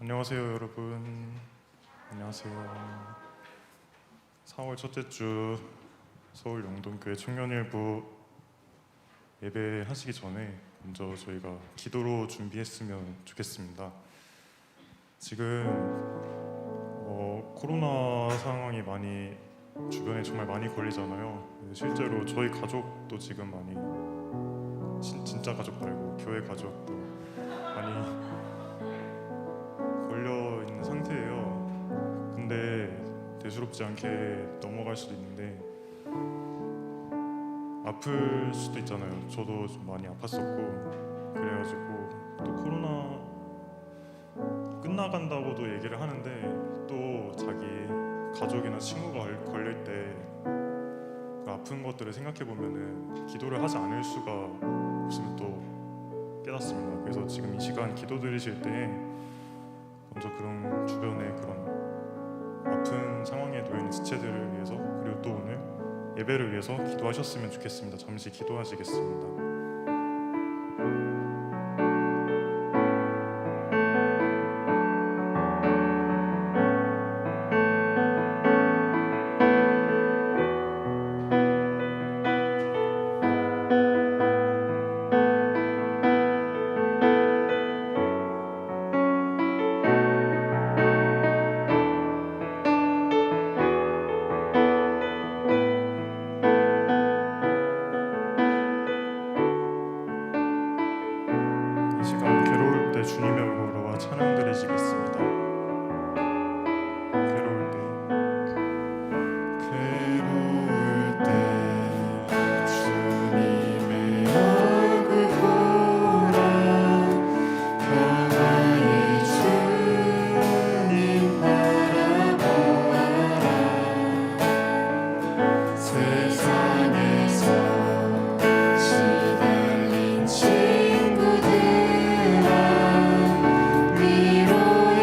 안녕하세요 여러분. 안녕하세요. 4월 첫째 주 서울 영동교회 청년일부 예배하시기 전에 먼저 저희가 기도로 준비했으면 좋겠습니다. 지금 코로나 상황이 많이 주변에 정말 많이 걸리잖아요. 실제로 저희 가족도 지금 많이 진짜 가족 말고 교회 가족도 많이 걸려 있는 상태예요. 근데 대수롭지 않게 넘어갈 수도 있는데 아플 수도 있잖아요. 저도 좀 많이 아팠었고 그래가지고 또 코로나 끝나간다고도 얘기를 하는데 또 자기 가족이나 친구가 걸릴 때 그 아픈 것들을 생각해 보면은 기도를 하지 않을 수가 없음을 또 깨닫습니다. 그래서 지금 이 시간 기도 드리실 때 먼저 그런 주변의 그런 아픈 상황에 놓여 있는 지체들을 위해서 그리고 또 오늘 예배를 위해서 기도하셨으면 좋겠습니다. 잠시 기도하시겠습니다. 이 시간 괴로울 때 주님의 얼굴과 찬양 드리시겠습니다. 괴로울 때 주님의 얼굴 보라 평화의 주님 바라보아라 세상에서 시달린 친구들아 위로의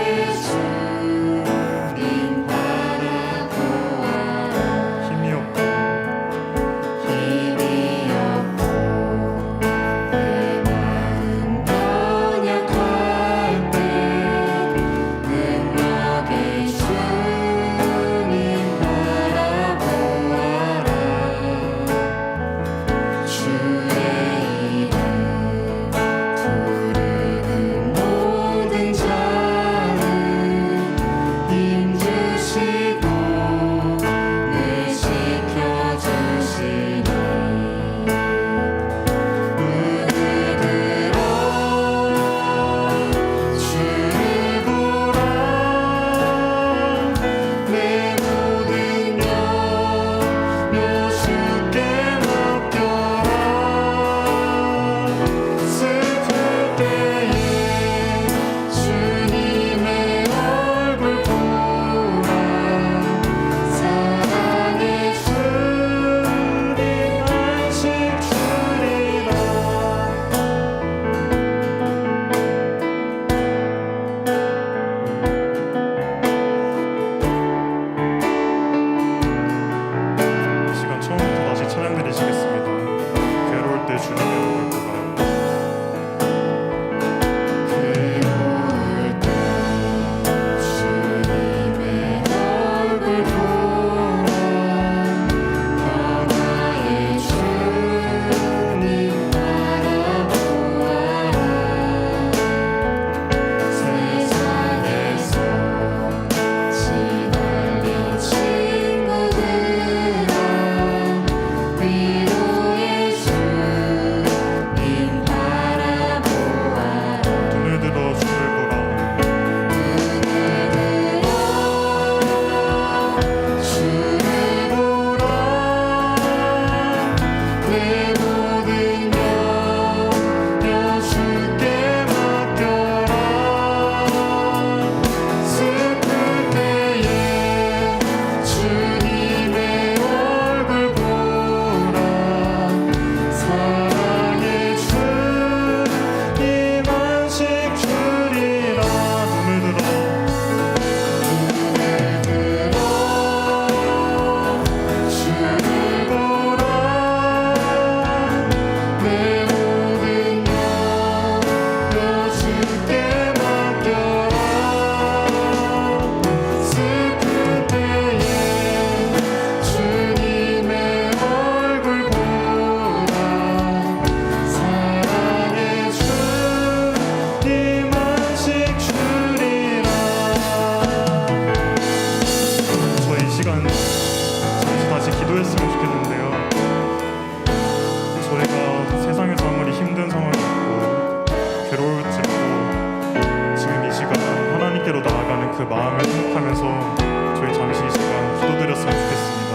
그 마음을 생각하면서 저희 잠시 이 시간 기도드렸으면 좋겠습니다.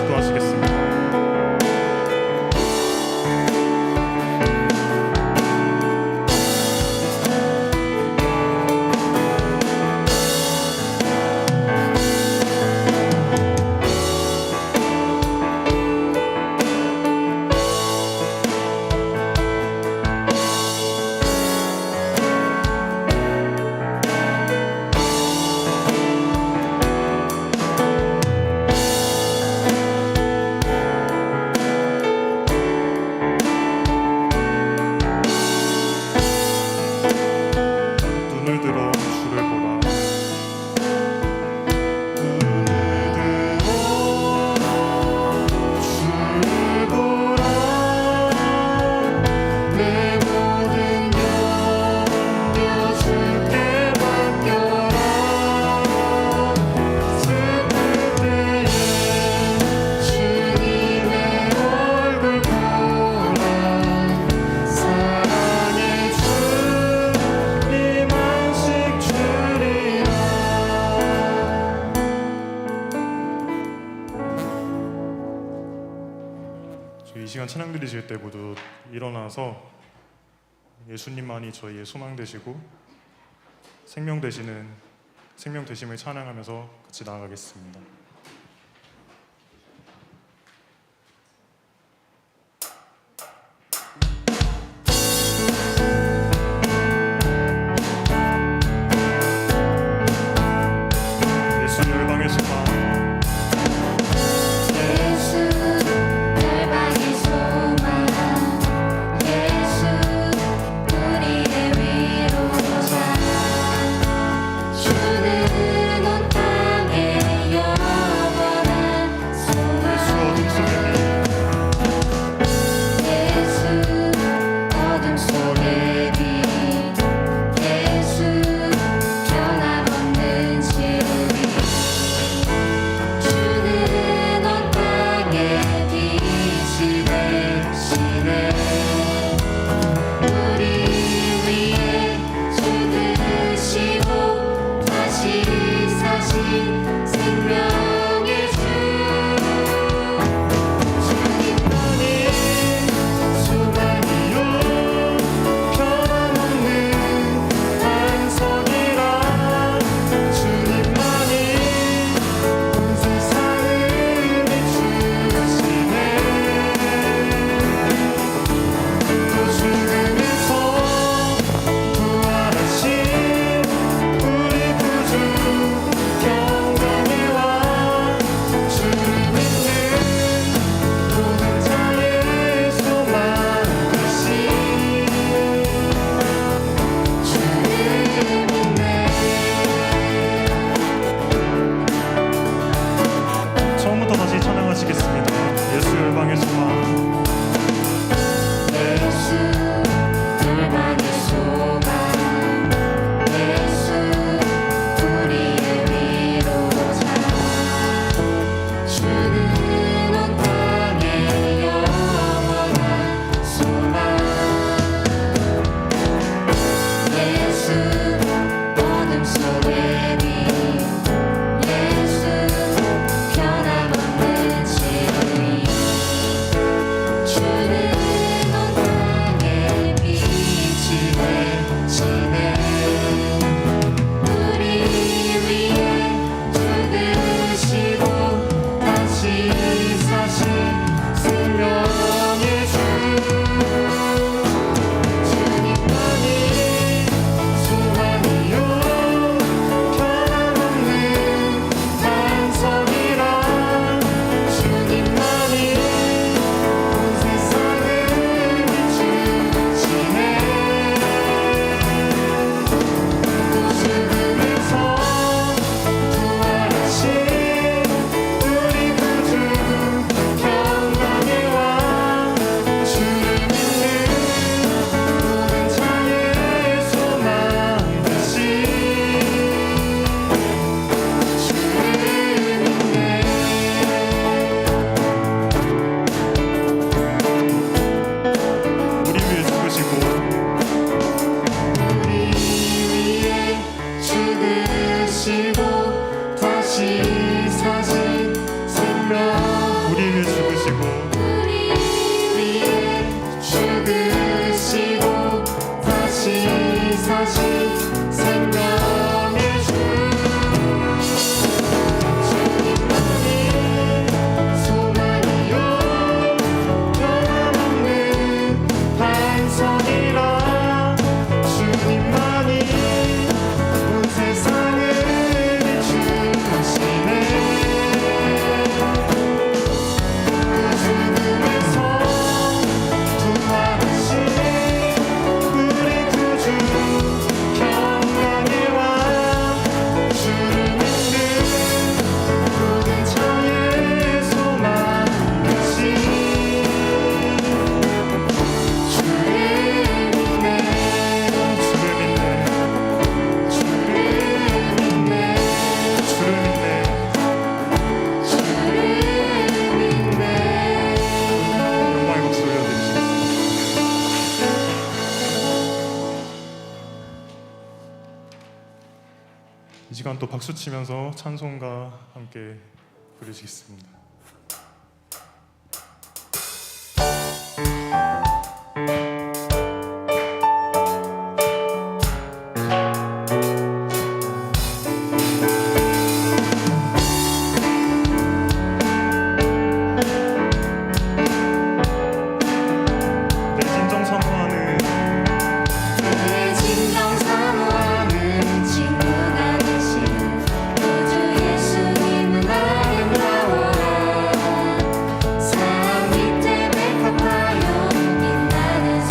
기도하시겠습니다. 눈을 들어 주를 보라. 주를 보라. 내 모든 염려 주께 맡겨라. 슬플 때에 주님의 얼굴 보라. 사랑의 주님 안식 주리라. 저희 이 시간 찬양 드리실 때 모두 일어나서 예수님만이 저희의 소망 되시고 생명 되심을 찬양하면서 같이 나아가겠습니다. 예수 열방의 소망. 예수 열방의 소망. 예수 우리의 위로자. 주는 온 땅의 영. 시간 또 박수 치면서 찬송과 함께 부르시겠습니다. 내 진정 사모하는 내 진정 사모하는 친구가 되신 구주 예수님은 아름다워라. 산 밑에 백합화요 빛나는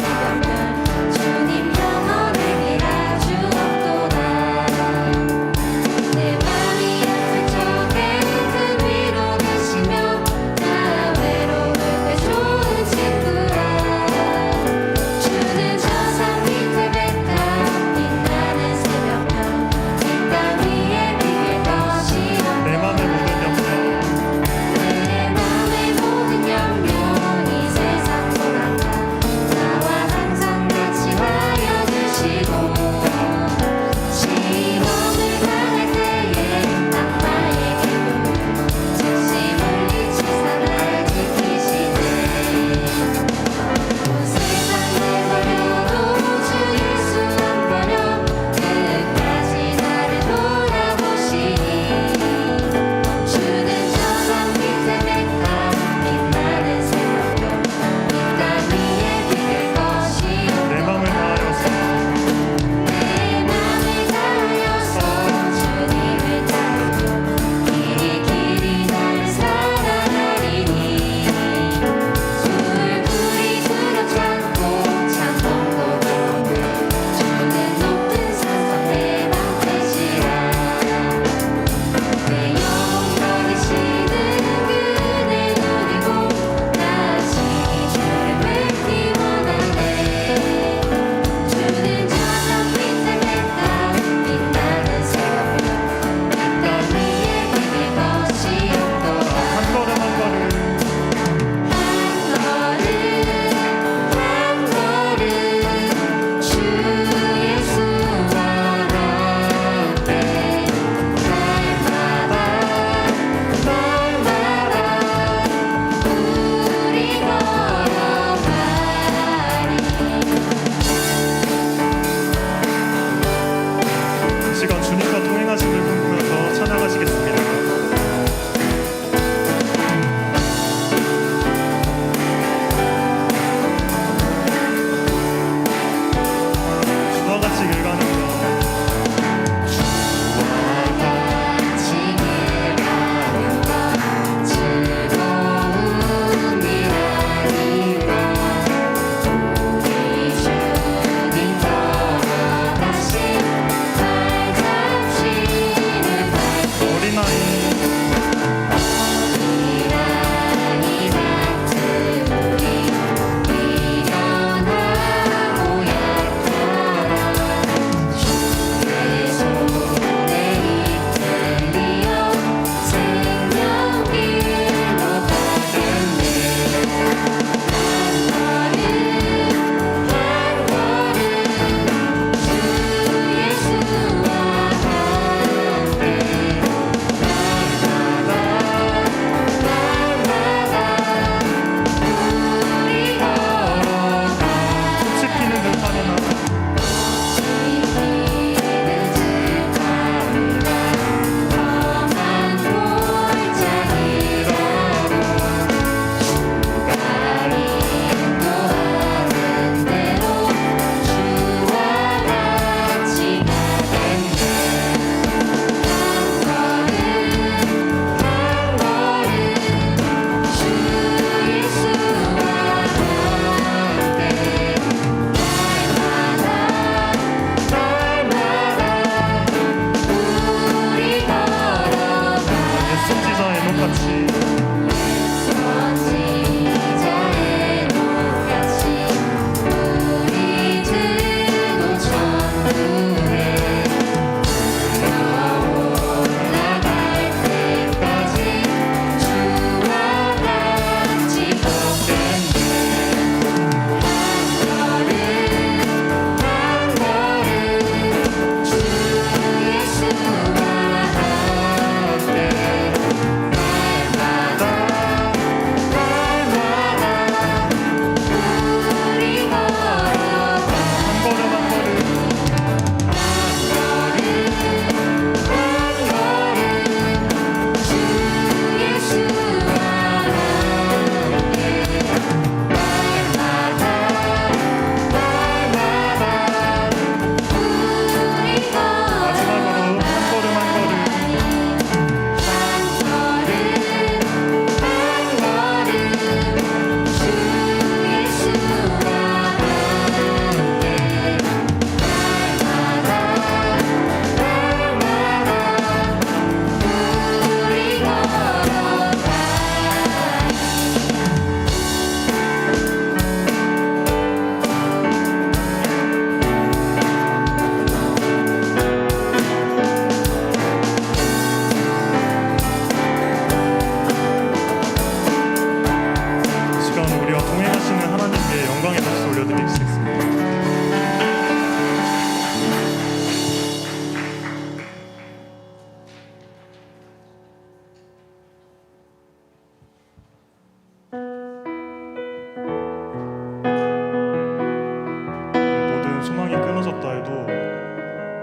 소망이 끊어졌다 해도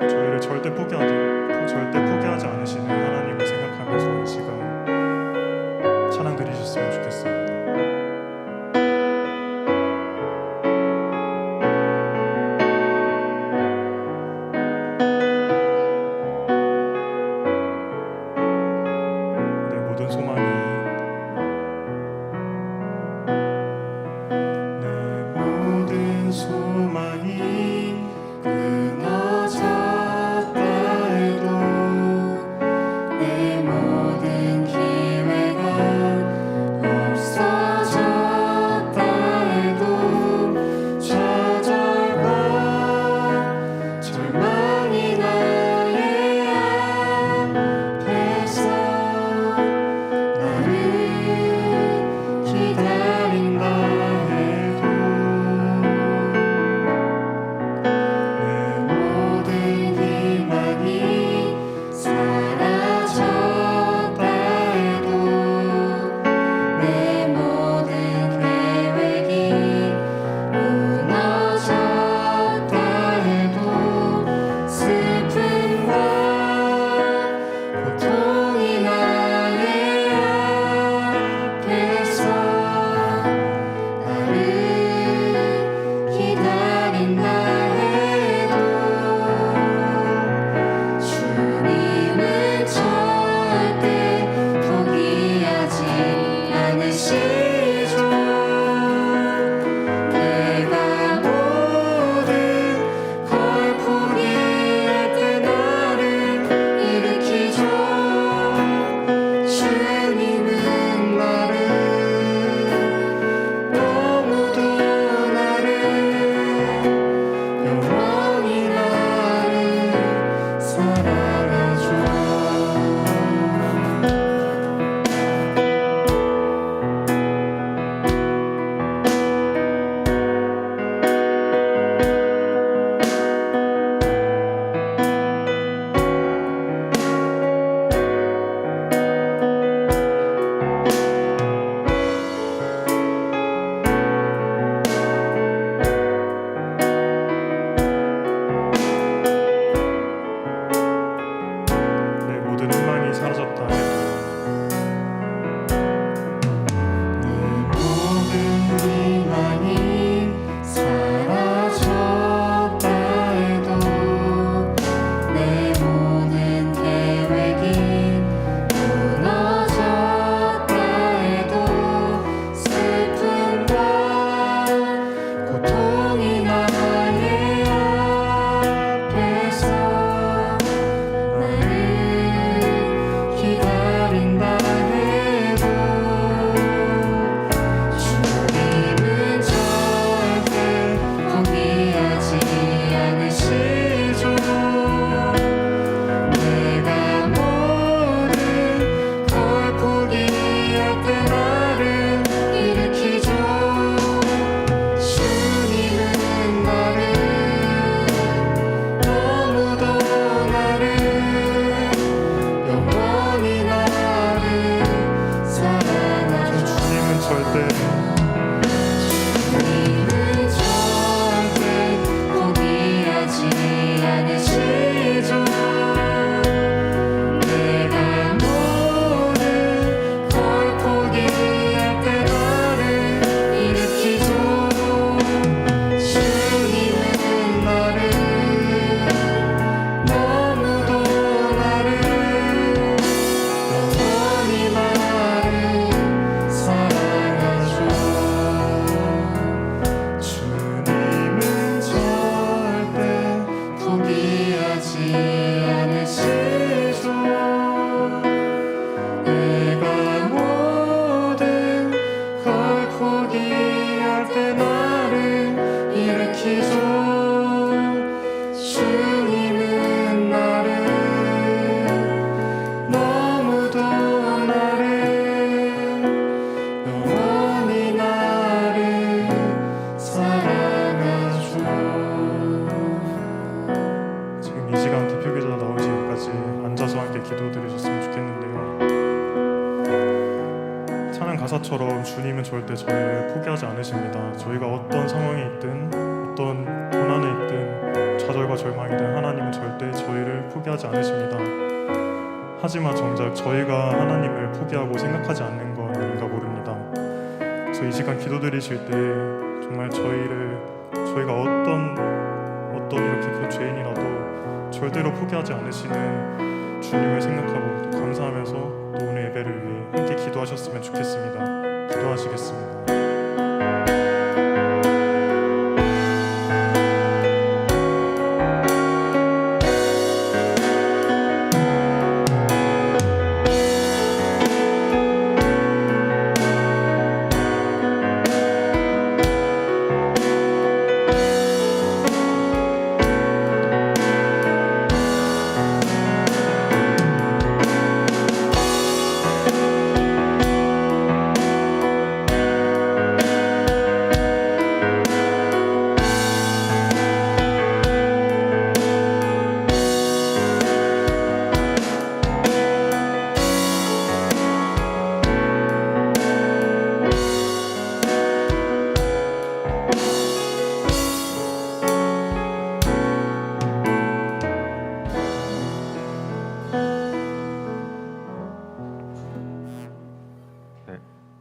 저희를 절대 포기하지 않으시는 하나님을 생각하면서 이 시간 찬양 드리셨으면 좋겠습니다. 내 모든 소망이 끊어졌다 해도 내 모든 기회가 없어졌다 해도 좌절과 절망이 나의 앞에서 나를 기다린다 해도 내 모든 희망이 사라졌다 해도 내 모든 계획이 무너졌다 해도 슬픔과 고통이 나의 앞에서 나를 기다린다 해도 주님은 절대 포기하지 않으시죠. 내가 모든 걸 포기할 때 나를 일으키죠. 주님은 나를 너무도 나를 영원히 나를 사랑하죠. 내 모든 희망이 사라졌다 해도 내 모든 희망이 사라졌다 해도 내 모든 계획이 무너졌다 해도 슬픔과 고통이 나의 앞에서 나를 기다린다 해도 주님은 절대 포기하지 않으시죠. 내가 모든 걸 포기할 때 나를 일으키죠. 주님은 나를 너무도 나를 영원히 나를 사랑하죠. 주님은 절대 포기하지 않으시죠. 내가 모든 걸 포기할 때 나를 일으키죠. 주님은 나를 너무도 나를 영원히 나를 사랑하죠. 주님은 절대 포기하지 않으시죠. 내가 모든 걸 포기할 때 나를 일으키죠. 주님은 나를 너무도 나를 영원히 나를 사랑하죠. 지금 이 시간 대표 기자 나오기 전까지 앉아서 함께 기도드리셨으면 좋겠는데요. 찬양 가사처럼 주님은 절대 저희를 포기하지 않으십니다. 저희가 어떤 상황에 있든 어떤 고난에 있든 좌절과 절망이든 하나님은 절대 저희를 포기하지 않으십니다. 하지만 정작 저희가 하나님을 포기하고 생각하지 않는 건 아닌가 모릅니다. 그래서 이 시간 기도드리실 때 정말 저희가 어떤 이렇게 그 죄인이라도 절대로 포기하지 않으시는 주님을 생각하고 또 감사하면서 또 오늘 예배를 위해 함께 기도하셨으면 좋겠습니다. 기도하시겠습니다.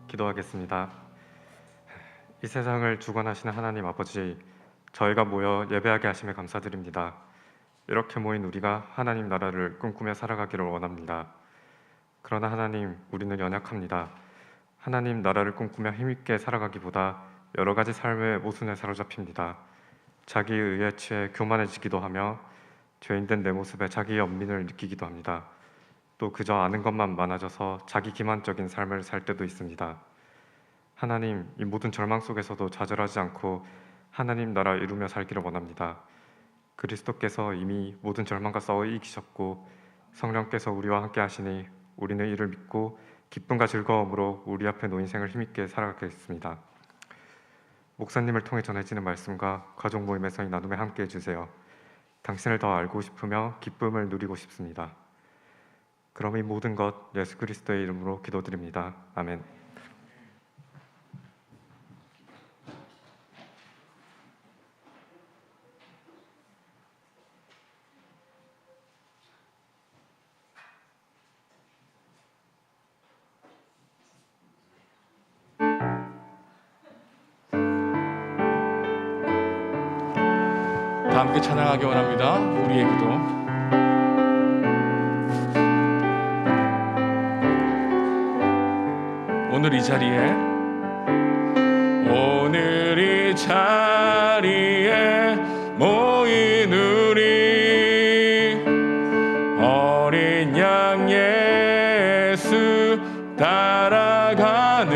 기도하겠습니다. 이 세상을 주관하시는 하나님 아버지, 저희가 모여 예배하게 하심에 감사드립니다. 이렇게 모인 우리가 하나님 나라를 꿈꾸며 살아가기를 원합니다. 그러나 하나님, 우리는 연약합니다. 하나님 나라를 꿈꾸며 힘있게 살아가기보다 여러 가지 삶의 모순에 사로잡힙니다. 자기에 의해 취해 교만해지기도 하며 죄인된 내 모습에 자기의 연민을 느끼기도 합니다. 또 그저 아는 것만 많아져서 자기 기만적인 삶을 살 때도 있습니다. 하나님, 이 모든 절망 속에서도 좌절하지 않고 하나님 나라 이루며 살기를 원합니다. 그리스도께서 이미 모든 절망과 싸워 이기셨고 성령께서 우리와 함께 하시니 우리는 이를 믿고 기쁨과 즐거움으로 우리 앞에 놓인 생을 힘있게 살아가겠습니다. 목사님을 통해 전해지는 말씀과 가족 모임에서 이 나눔에 함께 해주세요. 당신을 더 알고 싶으며 기쁨을 누리고 싶습니다. 그럼 이 모든 것 예수 그리스도의 이름으로 기도드립니다. 아멘. 다 함께 찬양하기 원합니다. 우리의 기도. 오늘 이 자리에 모인 우리 어린 양 예수 따라가는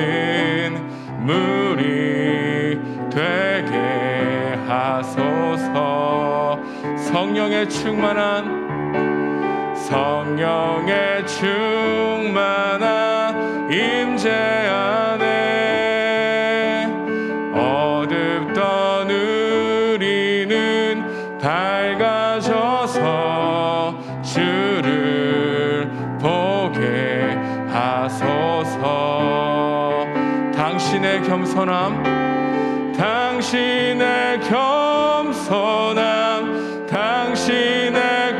무리 되게 하소서. 성령의 충만한 임재 안에 어둡던 우리는 밝아져서 주를 보게 하소서. 당신의 겸손함, 당신의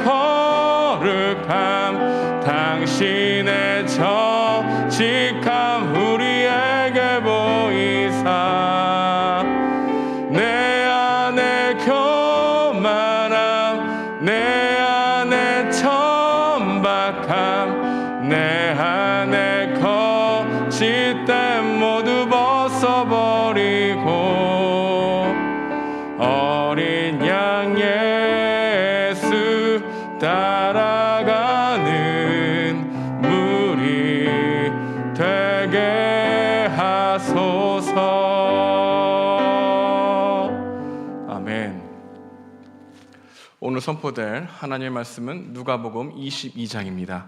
거룩함, 당신의 정직함 우리에게 보이사 내 안에 교만함, 내 안에 천박함, 내 안에 거짓됨 모두 벗어버리고 어린 양 예수 따라가는 무리 되게 하소서. 아멘. 오늘 선포될 하나님의 말씀은 누가복음 22장입니다.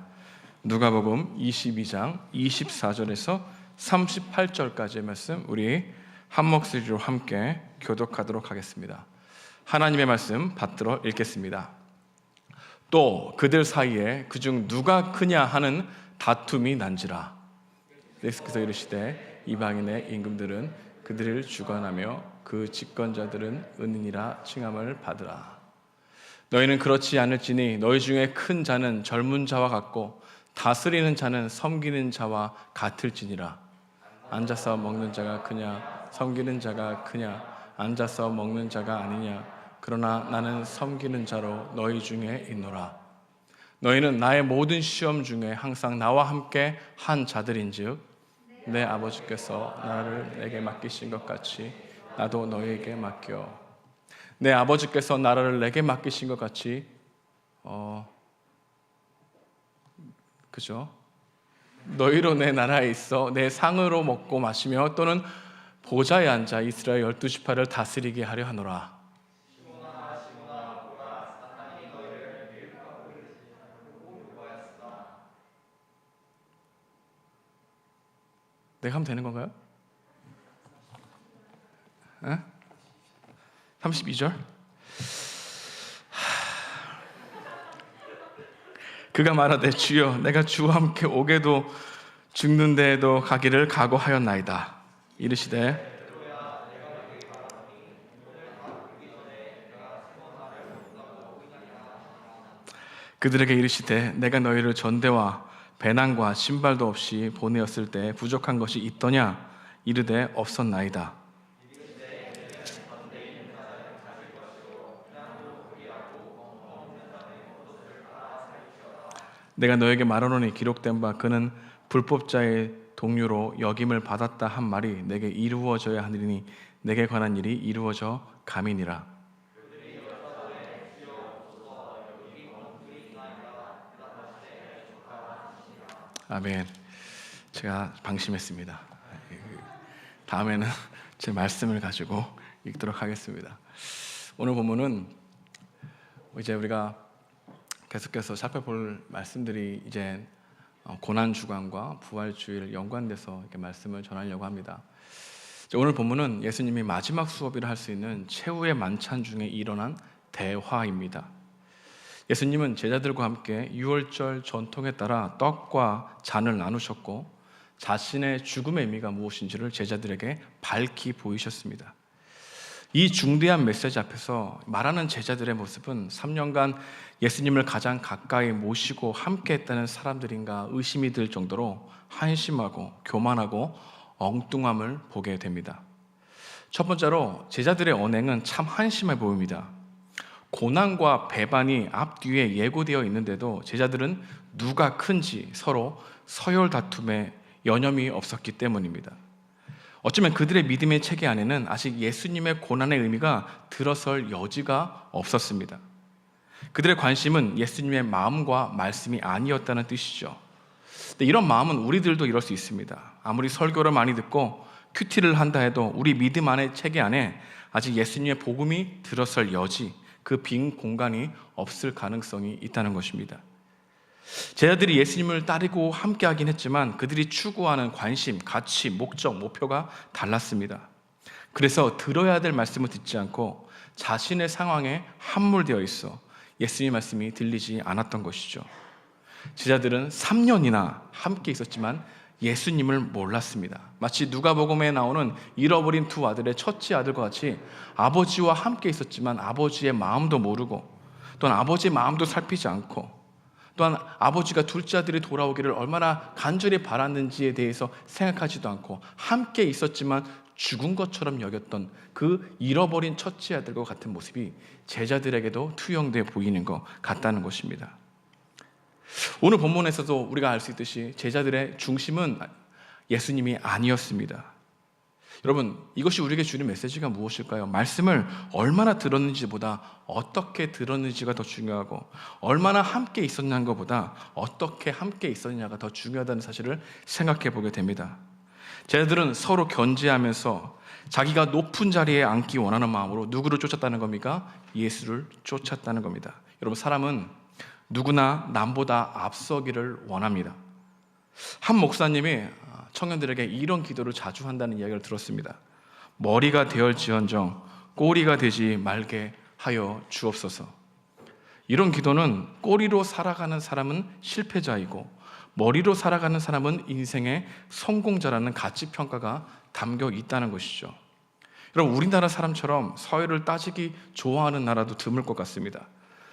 누가복음 22장 24절에서 38절까지의 말씀 우리 한 목소리로 함께 교독하도록 하겠습니다. 하나님의 말씀 받들어 읽겠습니다. 또 그들 사이에 그중 누가 크냐 하는 다툼이 난지라. 예수께서 이르시되 이방인의 임금들은 그들을 주관하며 그 집권자들은 은인이라 칭함을 받으라. 너희는 그렇지 않을지니 너희 중에 큰 자는 젊은 자와 같고 다스리는 자는 섬기는 자와 같을지니라. 앉아서 먹는 자가 크냐 섬기는 자가 크냐 앉아서 먹는 자가 아니냐 그러나 나는 섬기는 자로 너희 중에 있노라. 너희는 나의 모든 시험 중에 항상 나와 함께 한 자들인즉 내 아버지께서 나를 내게 맡기신 것 같이 나도 너희에게 맡겨. 내 아버지께서 나라를 내게 맡기신 것 같이 그죠? 너희로 내 나라에 있어 내 상으로 먹고 마시며 또는 보좌에 앉아 이스라엘 12지파를 다스리게 하려 하노라. 내가 하면 되는 건가요? 32절. 그가 말하되 주여 내가 주와 함께 오게도 죽는 데에도 가기를 각오하였나이다. 이르시되 그들에게 이르시되 내가 너희를 전대와 배낭과 신발도 없이 보내었을 때 부족한 것이 있더냐? 이르되 없었나이다. 내가 너에게 말하노니 기록된 바 그는 불법자의 동료로 역임을 받았다 한 말이 내게 이루어져야 하느니 내게 관한 일이 이루어져 감이니라. 아멘. 제가 방심했습니다. 다음에는 제 말씀을 가지고 읽도록 하겠습니다. 오늘 본문은 이제 우리가 계속해서 살펴볼 말씀들이 이제 고난주간과 부활주일 연관돼서 이렇게 말씀을 전하려고 합니다. 오늘 본문은 예수님이 마지막 수업이라 할 수 있는 최후의 만찬 중에 일어난 대화입니다. 예수님은 제자들과 함께 유월절 전통에 따라 떡과 잔을 나누셨고 자신의 죽음의 의미가 무엇인지를 제자들에게 밝히 보이셨습니다. 이 중대한 메시지 앞에서 말하는 제자들의 모습은 3년간 예수님을 가장 가까이 모시고 함께했다는 사람들인가 의심이 들 정도로 한심하고 교만하고 엉뚱함을 보게 됩니다. 첫 번째로 제자들의 언행은 참 한심해 보입니다. 고난과 배반이 앞뒤에 예고되어 있는데도 제자들은 누가 큰지 서로 서열 다툼에 여념이 없었기 때문입니다. 어쩌면 그들의 믿음의 체계 안에는 아직 예수님의 고난의 의미가 들어설 여지가 없었습니다. 그들의 관심은 예수님의 마음과 말씀이 아니었다는 뜻이죠. 근데 이런 마음은 우리들도 이럴 수 있습니다. 아무리 설교를 많이 듣고 큐티를 한다 해도 우리 믿음 안의 체계 안에 아직 예수님의 복음이 들어설 여지, 그 빈 공간이 없을 가능성이 있다는 것입니다. 제자들이 예수님을 따르고 함께하긴 했지만 그들이 추구하는 관심, 가치, 목적, 목표가 달랐습니다. 그래서 들어야 될 말씀을 듣지 않고 자신의 상황에 함몰되어 있어 예수님의 말씀이 들리지 않았던 것이죠. 제자들은 3년이나 함께 있었지만 예수님을 몰랐습니다. 마치 누가복음에 나오는 잃어버린 두 아들의 첫째 아들과 같이 아버지와 함께 있었지만 아버지의 마음도 모르고 또한 아버지의 마음도 살피지 않고 또한 아버지가 둘째 아들이 돌아오기를 얼마나 간절히 바랐는지에 대해서 생각하지도 않고 함께 있었지만 죽은 것처럼 여겼던 그 잃어버린 첫째 아들과 같은 모습이 제자들에게도 투영되어 보이는 것 같다는 것입니다. 오늘 본문에서도 우리가 알 수 있듯이 제자들의 중심은 예수님이 아니었습니다. 여러분, 이것이 우리에게 주는 메시지가 무엇일까요? 말씀을 얼마나 들었는지보다 어떻게 들었는지가 더 중요하고 얼마나 함께 있었냐는 것보다 어떻게 함께 있었냐가 더 중요하다는 사실을 생각해 보게 됩니다. 제자들은 서로 견제하면서 자기가 높은 자리에 앉기 원하는 마음으로 누구를 쫓았다는 겁니까? 예수를 쫓았다는 겁니다. 여러분, 사람은 누구나 남보다 앞서기를 원합니다. 한 목사님이 청년들에게 이런 기도를 자주 한다는 이야기를 들었습니다. 머리가 되었지언정 꼬리가 되지 말게 하여 주옵소서. 이런 기도는 꼬리로 살아가는 사람은 실패자이고 머리로 살아가는 사람은 인생의 성공자라는 가치평가가 담겨 있다는 것이죠. 여러분, 우리나라 사람처럼 서열을 따지기 좋아하는 나라도 드물 것 같습니다.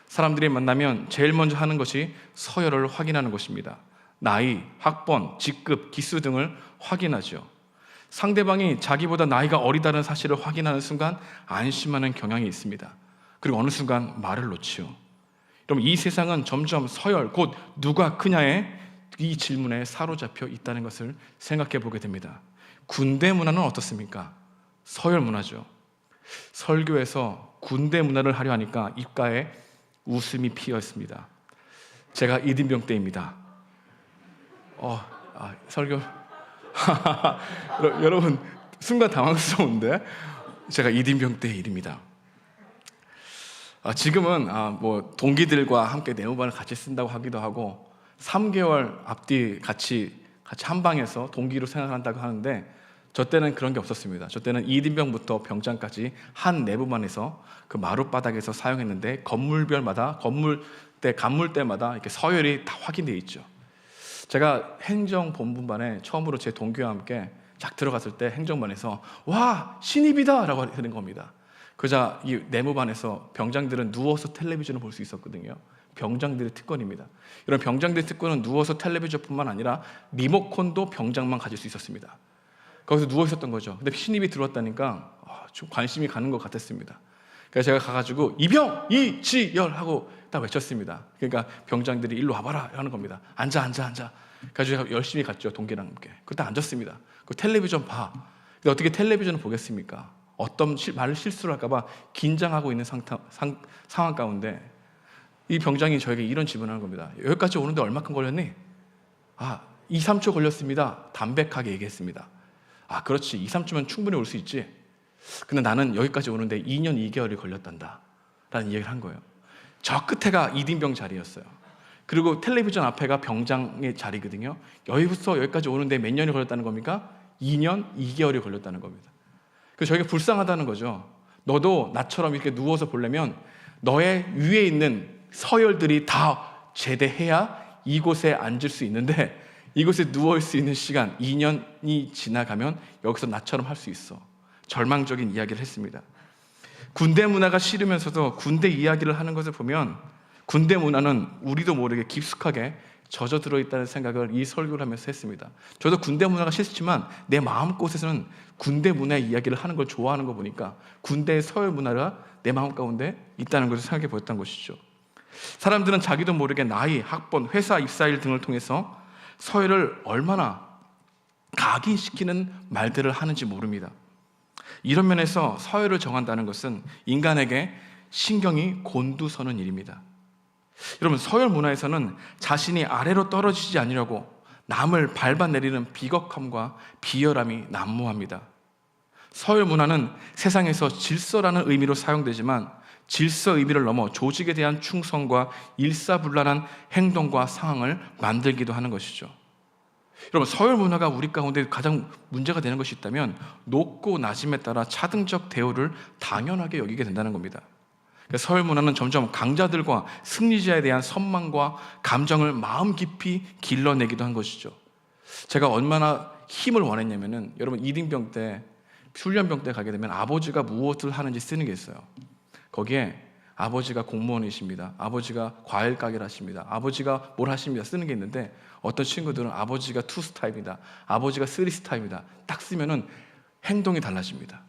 사람들이 만나면 제일 먼저 하는 것이 서열을 확인하는 것입니다. 나이, 학번, 직급, 기수 등을 확인하죠. 상대방이 자기보다 나이가 어리다는 사실을 확인하는 순간 안심하는 경향이 있습니다. 그리고 어느 순간 말을 놓지요. 여러분, 이 세상은 점점 서열, 곧 누가 크냐의 이 질문에 사로잡혀 있다는 것을 생각해 보게 됩니다. 군대 문화는 어떻습니까? 서열 문화죠. 설교에서 군대 문화를 하려 하니까 입가에 웃음이 피어 있습니다. 제가 이등병 때입니다. 설교 여러분 순간 당황스러운데 제가 이등병 때 일입니다. 지금은 뭐 동기들과 함께 네모반을 같이 쓴다고 하기도 하고 3개월 앞뒤 같이 한 방에서 동기로 생활한다고 하는데 저 때는 그런 게 없었습니다. 저 때는 이등병부터 병장까지 한 내부반에서 그 마룻바닥에서 사용했는데 건물별마다 간물대마다 이렇게 서열이 다 확인되어 있죠. 제가 행정본부반에 처음으로 제 동기와 함께 쫙 들어갔을 때 행정반에서 와 신입이다 라고 하는 겁니다. 그러자 이 내무반에서 병장들은 누워서 텔레비전을 볼 수 있었거든요. 병장들의 특권입니다. 이런 병장들의 특권은 누워서 텔레비전뿐만 아니라 리모컨도 병장만 가질 수 있었습니다. 거기서 누워 있었던 거죠. 근데 신입이 들어왔다니까 좀 관심이 가는 것 같았습니다. 그래서 제가 가가지고 이병 이지열 하고 딱 외쳤습니다. 그러니까 병장들이 일로 와봐라 하는 겁니다. 앉아. 그래서 제가 열심히 갔죠. 동기랑 함께. 그때 앉았습니다. 그 텔레비전 봐. 근데 어떻게 텔레비전을 보겠습니까? 어떤 말을 실수를 할까봐 긴장하고 있는 상황 가운데 이 병장이 저에게 이런 질문을 하는 겁니다. 여기까지 오는데 얼마큼 걸렸니? 2, 3초 걸렸습니다. 담백하게 얘기했습니다. 그렇지. 2, 3초면 충분히 올 수 있지. 근데 나는 여기까지 오는데 2년 2개월이 걸렸단다 라는 얘기를 한 거예요. 저 끝에가 이등병 자리였어요. 그리고 텔레비전 앞에가 병장의 자리거든요. 여기부터 여기까지 오는데 몇 년이 걸렸다는 겁니까? 2년 2개월이 걸렸다는 겁니다. 그래서 저희가 불쌍하다는 거죠. 너도 나처럼 이렇게 누워서 보려면 너의 위에 있는 서열들이 다 제대해야 이곳에 앉을 수 있는데 이곳에 누워 있을 수 있는 시간 2년이 지나가면 여기서 나처럼 할 수 있어. 절망적인 이야기를 했습니다. 군대 문화가 싫으면서도 군대 이야기를 하는 것을 보면 군대 문화는 우리도 모르게 깊숙하게 젖어들어 있다는 생각을 이 설교를 하면서 했습니다. 저도 군대 문화가 싫지만 내 마음곳에서는 군대 문화의 이야기를 하는 걸 좋아하는 거 보니까 군대의 서열 문화가 내 마음 가운데 있다는 것을 생각해 보였던 것이죠. 사람들은 자기도 모르게 나이, 학번, 회사 입사일 등을 통해서 서열을 얼마나 각인시키는 말들을 하는지 모릅니다. 이런 면에서 서열을 정한다는 것은 인간에게 신경이 곤두서는 일입니다. 여러분, 서열 문화에서는 자신이 아래로 떨어지지 않으려고 남을 밟아내리는 비겁함과 비열함이 난무합니다. 서열 문화는 세상에서 질서라는 의미로 사용되지만 질서 의미를 넘어 조직에 대한 충성과 일사불란한 행동과 상황을 만들기도 하는 것이죠. 여러분, 서열 문화가 우리 가운데 가장 문제가 되는 것이 있다면 높고 낮음에 따라 차등적 대우를 당연하게 여기게 된다는 겁니다. 서열 문화는 점점 강자들과 승리자에 대한 선망과 감정을 마음 깊이 길러내기도 한 것이죠. 제가 얼마나 힘을 원했냐면은 여러분 이등병 때 훈련병 때 가게 되면 아버지가 무엇을 하는지 쓰는 게 있어요. 거기에 아버지가 공무원이십니다. 아버지가 과일 가게를 하십니다. 아버지가 뭘 하십니다. 쓰는 게 있는데 어떤 친구들은 아버지가 2스타입니다. 아버지가 3스타입니다. 딱 쓰면은 행동이 달라집니다.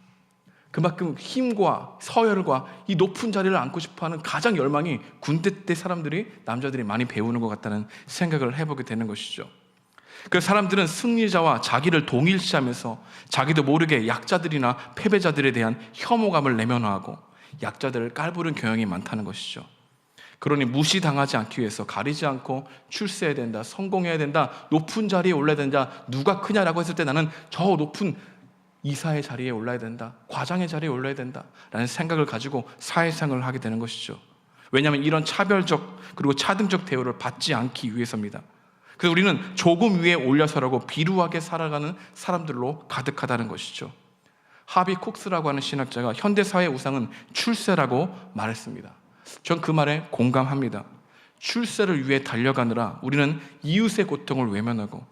그만큼 힘과 서열과 이 높은 자리를 앉고 싶어하는 가장 열망이 군대 때 남자들이 많이 배우는 것 같다는 생각을 해보게 되는 것이죠. 그래서 사람들은 승리자와 자기를 동일시하면서 자기도 모르게 약자들이나 패배자들에 대한 혐오감을 내면화하고 약자들을 깔보는 경향이 많다는 것이죠. 그러니 무시당하지 않기 위해서 가리지 않고 출세해야 된다, 성공해야 된다, 높은 자리에 올라야 된다. 누가 크냐라고 했을 때 나는 저 높은 이사의 자리에 올라야 된다, 과장의 자리에 올라야 된다 라는 생각을 가지고 사회생활을 하게 되는 것이죠. 왜냐하면 이런 차별적 그리고 차등적 대우를 받지 않기 위해서입니다. 그래서 우리는 조금 위에 올려서라고 비루하게 살아가는 사람들로 가득하다는 것이죠. 하비 콕스라고 하는 신학자가 현대사회의 우상은 출세라고 말했습니다. 전 그 말에 공감합니다. 출세를 위해 달려가느라 우리는 이웃의 고통을 외면하고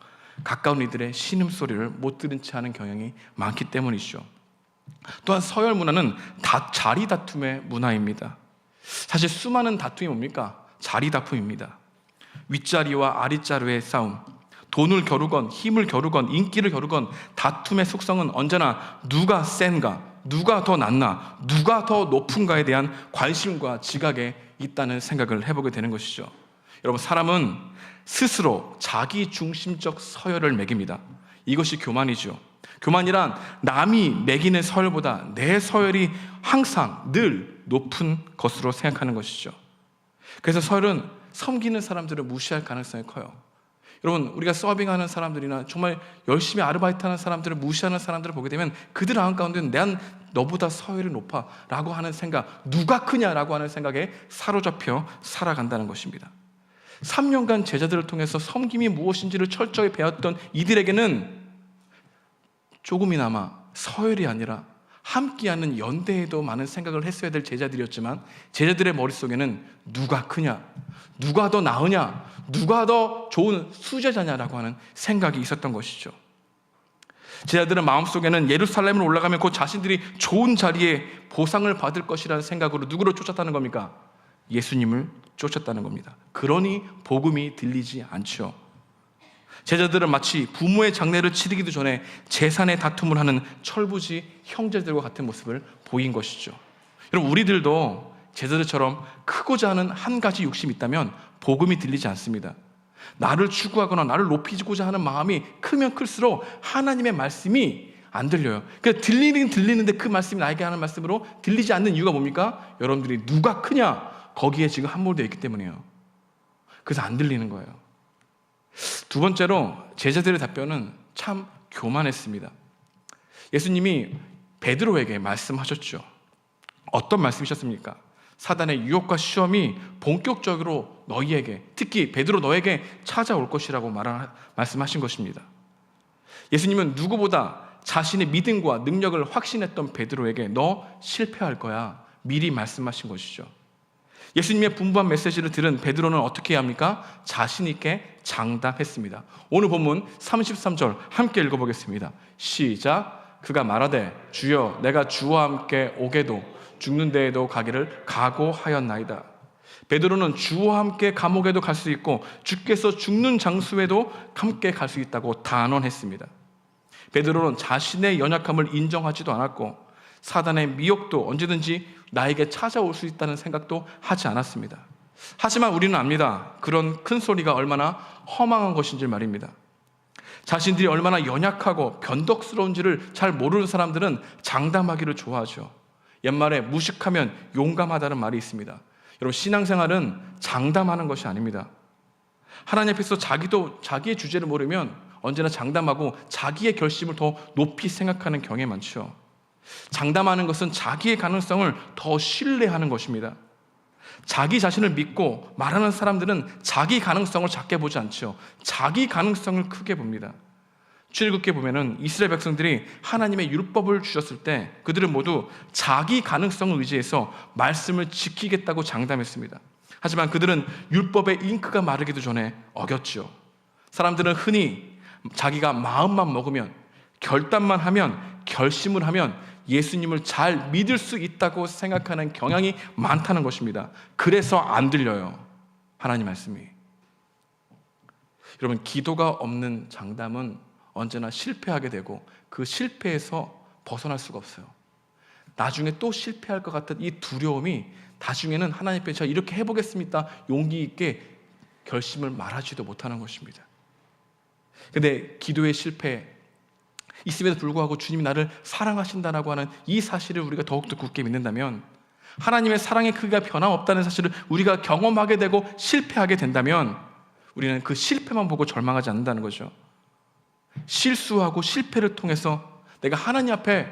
가까운 이들의 신음소리를 못 들은 채 하는 경향이 많기 때문이죠. 또한 서열 문화는 자리 다툼의 문화입니다. 사실 수많은 다툼이 뭡니까? 자리 다툼입니다. 윗자리와 아랫자리의 싸움, 돈을 겨루건 힘을 겨루건 인기를 겨루건 다툼의 속성은 언제나 누가 센가, 누가 더 낫나, 누가 더 높은가에 대한 관심과 지각에 있다는 생각을 해보게 되는 것이죠. 여러분, 사람은 스스로 자기 중심적 서열을 매깁니다. 이것이 교만이죠. 교만이란 남이 매기는 서열보다 내 서열이 항상 늘 높은 것으로 생각하는 것이죠. 그래서 서열은 섬기는 사람들을 무시할 가능성이 커요. 여러분, 우리가 서빙하는 사람들이나 정말 열심히 아르바이트하는 사람들을 무시하는 사람들을 보게 되면 그들 가운데는 난 너보다 서열이 높아 라고 하는 생각, 누가 크냐라고 하는 생각에 사로잡혀 살아간다는 것입니다. 3년간 제자들을 통해서 섬김이 무엇인지를 철저히 배웠던 이들에게는 조금이나마 서열이 아니라 함께하는 연대에도 많은 생각을 했어야 될 제자들이었지만 제자들의 머릿속에는 누가 크냐, 누가 더 나으냐, 누가 더 좋은 수제자냐라고 하는 생각이 있었던 것이죠. 제자들은 마음속에는 예루살렘으로 올라가면 곧 자신들이 좋은 자리에 보상을 받을 것이라는 생각으로 누구를 쫓았다는 겁니까? 예수님을 쫓았다는 겁니다. 그러니 복음이 들리지 않죠. 제자들은 마치 부모의 장례를 치르기도 전에 재산의 다툼을 하는 철부지 형제들과 같은 모습을 보인 것이죠. 여러분, 우리들도 제자들처럼 크고자 하는 한 가지 욕심이 있다면 복음이 들리지 않습니다. 나를 추구하거나 나를 높이고자 하는 마음이 크면 클수록 하나님의 말씀이 안 들려요. 그러니까 들리긴 들리는데 그 말씀이 나에게 하는 말씀으로 들리지 않는 이유가 뭡니까? 여러분들이 누가 크냐? 거기에 지금 함몰되어 있기 때문이에요. 그래서 안 들리는 거예요. 두 번째로 제자들의 답변은 참 교만했습니다. 예수님이 베드로에게 말씀하셨죠. 어떤 말씀이셨습니까? 사단의 유혹과 시험이 본격적으로 너희에게, 특히 베드로 너에게 찾아올 것이라고 말씀하신 것입니다. 예수님은 누구보다 자신의 믿음과 능력을 확신했던 베드로에게 너 실패할 거야 미리 말씀하신 것이죠. 예수님의 분부한 메시지를 들은 베드로는 어떻게 해야 합니까? 자신 있게 장담했습니다. 오늘 본문 33절 함께 읽어보겠습니다. 시작. 그가 말하되 주여 내가 주와 함께 오게도 죽는 데에도 가기를 각오하였나이다. 베드로는 주와 함께 감옥에도 갈 수 있고 주께서 죽는 장소에도 함께 갈 수 있다고 단언했습니다. 베드로는 자신의 연약함을 인정하지도 않았고 사단의 미혹도 언제든지 나에게 찾아올 수 있다는 생각도 하지 않았습니다. 하지만 우리는 압니다. 그런 큰 소리가 얼마나 허망한 것인지 말입니다. 자신들이 얼마나 연약하고 변덕스러운지를 잘 모르는 사람들은 장담하기를 좋아하죠. 옛말에 무식하면 용감하다는 말이 있습니다. 여러분, 신앙생활은 장담하는 것이 아닙니다. 하나님 앞에서 자기도 자기의 주제를 모르면 언제나 장담하고 자기의 결심을 더 높이 생각하는 경향이 많죠. 장담하는 것은 자기의 가능성을 더 신뢰하는 것입니다. 자기 자신을 믿고 말하는 사람들은 자기 가능성을 작게 보지 않죠. 자기 가능성을 크게 봅니다. 출애굽기에 보면은 이스라엘 백성들이 하나님의 율법을 주셨을 때 그들은 모두 자기 가능성을 의지해서 말씀을 지키겠다고 장담했습니다. 하지만 그들은 율법의 잉크가 마르기도 전에 어겼죠. 사람들은 흔히 자기가 마음만 먹으면, 결단만 하면, 결심을 하면 예수님을 잘 믿을 수 있다고 생각하는 경향이 많다는 것입니다. 그래서 안 들려요, 하나님 말씀이. 여러분, 기도가 없는 장담은 언제나 실패하게 되고 그 실패에서 벗어날 수가 없어요. 나중에 또 실패할 것 같은 이 두려움이 나중에는 하나님 앞에 제가 이렇게 해보겠습니다 용기 있게 결심을 말하지도 못하는 것입니다. 근데 기도의 실패 있음에도 불구하고 주님이 나를 사랑하신다라고 하는 이 사실을 우리가 더욱더 굳게 믿는다면, 하나님의 사랑의 크기가 변함없다는 사실을 우리가 경험하게 되고 실패하게 된다면 우리는 그 실패만 보고 절망하지 않는다는 거죠. 실수하고 실패를 통해서 내가 하나님 앞에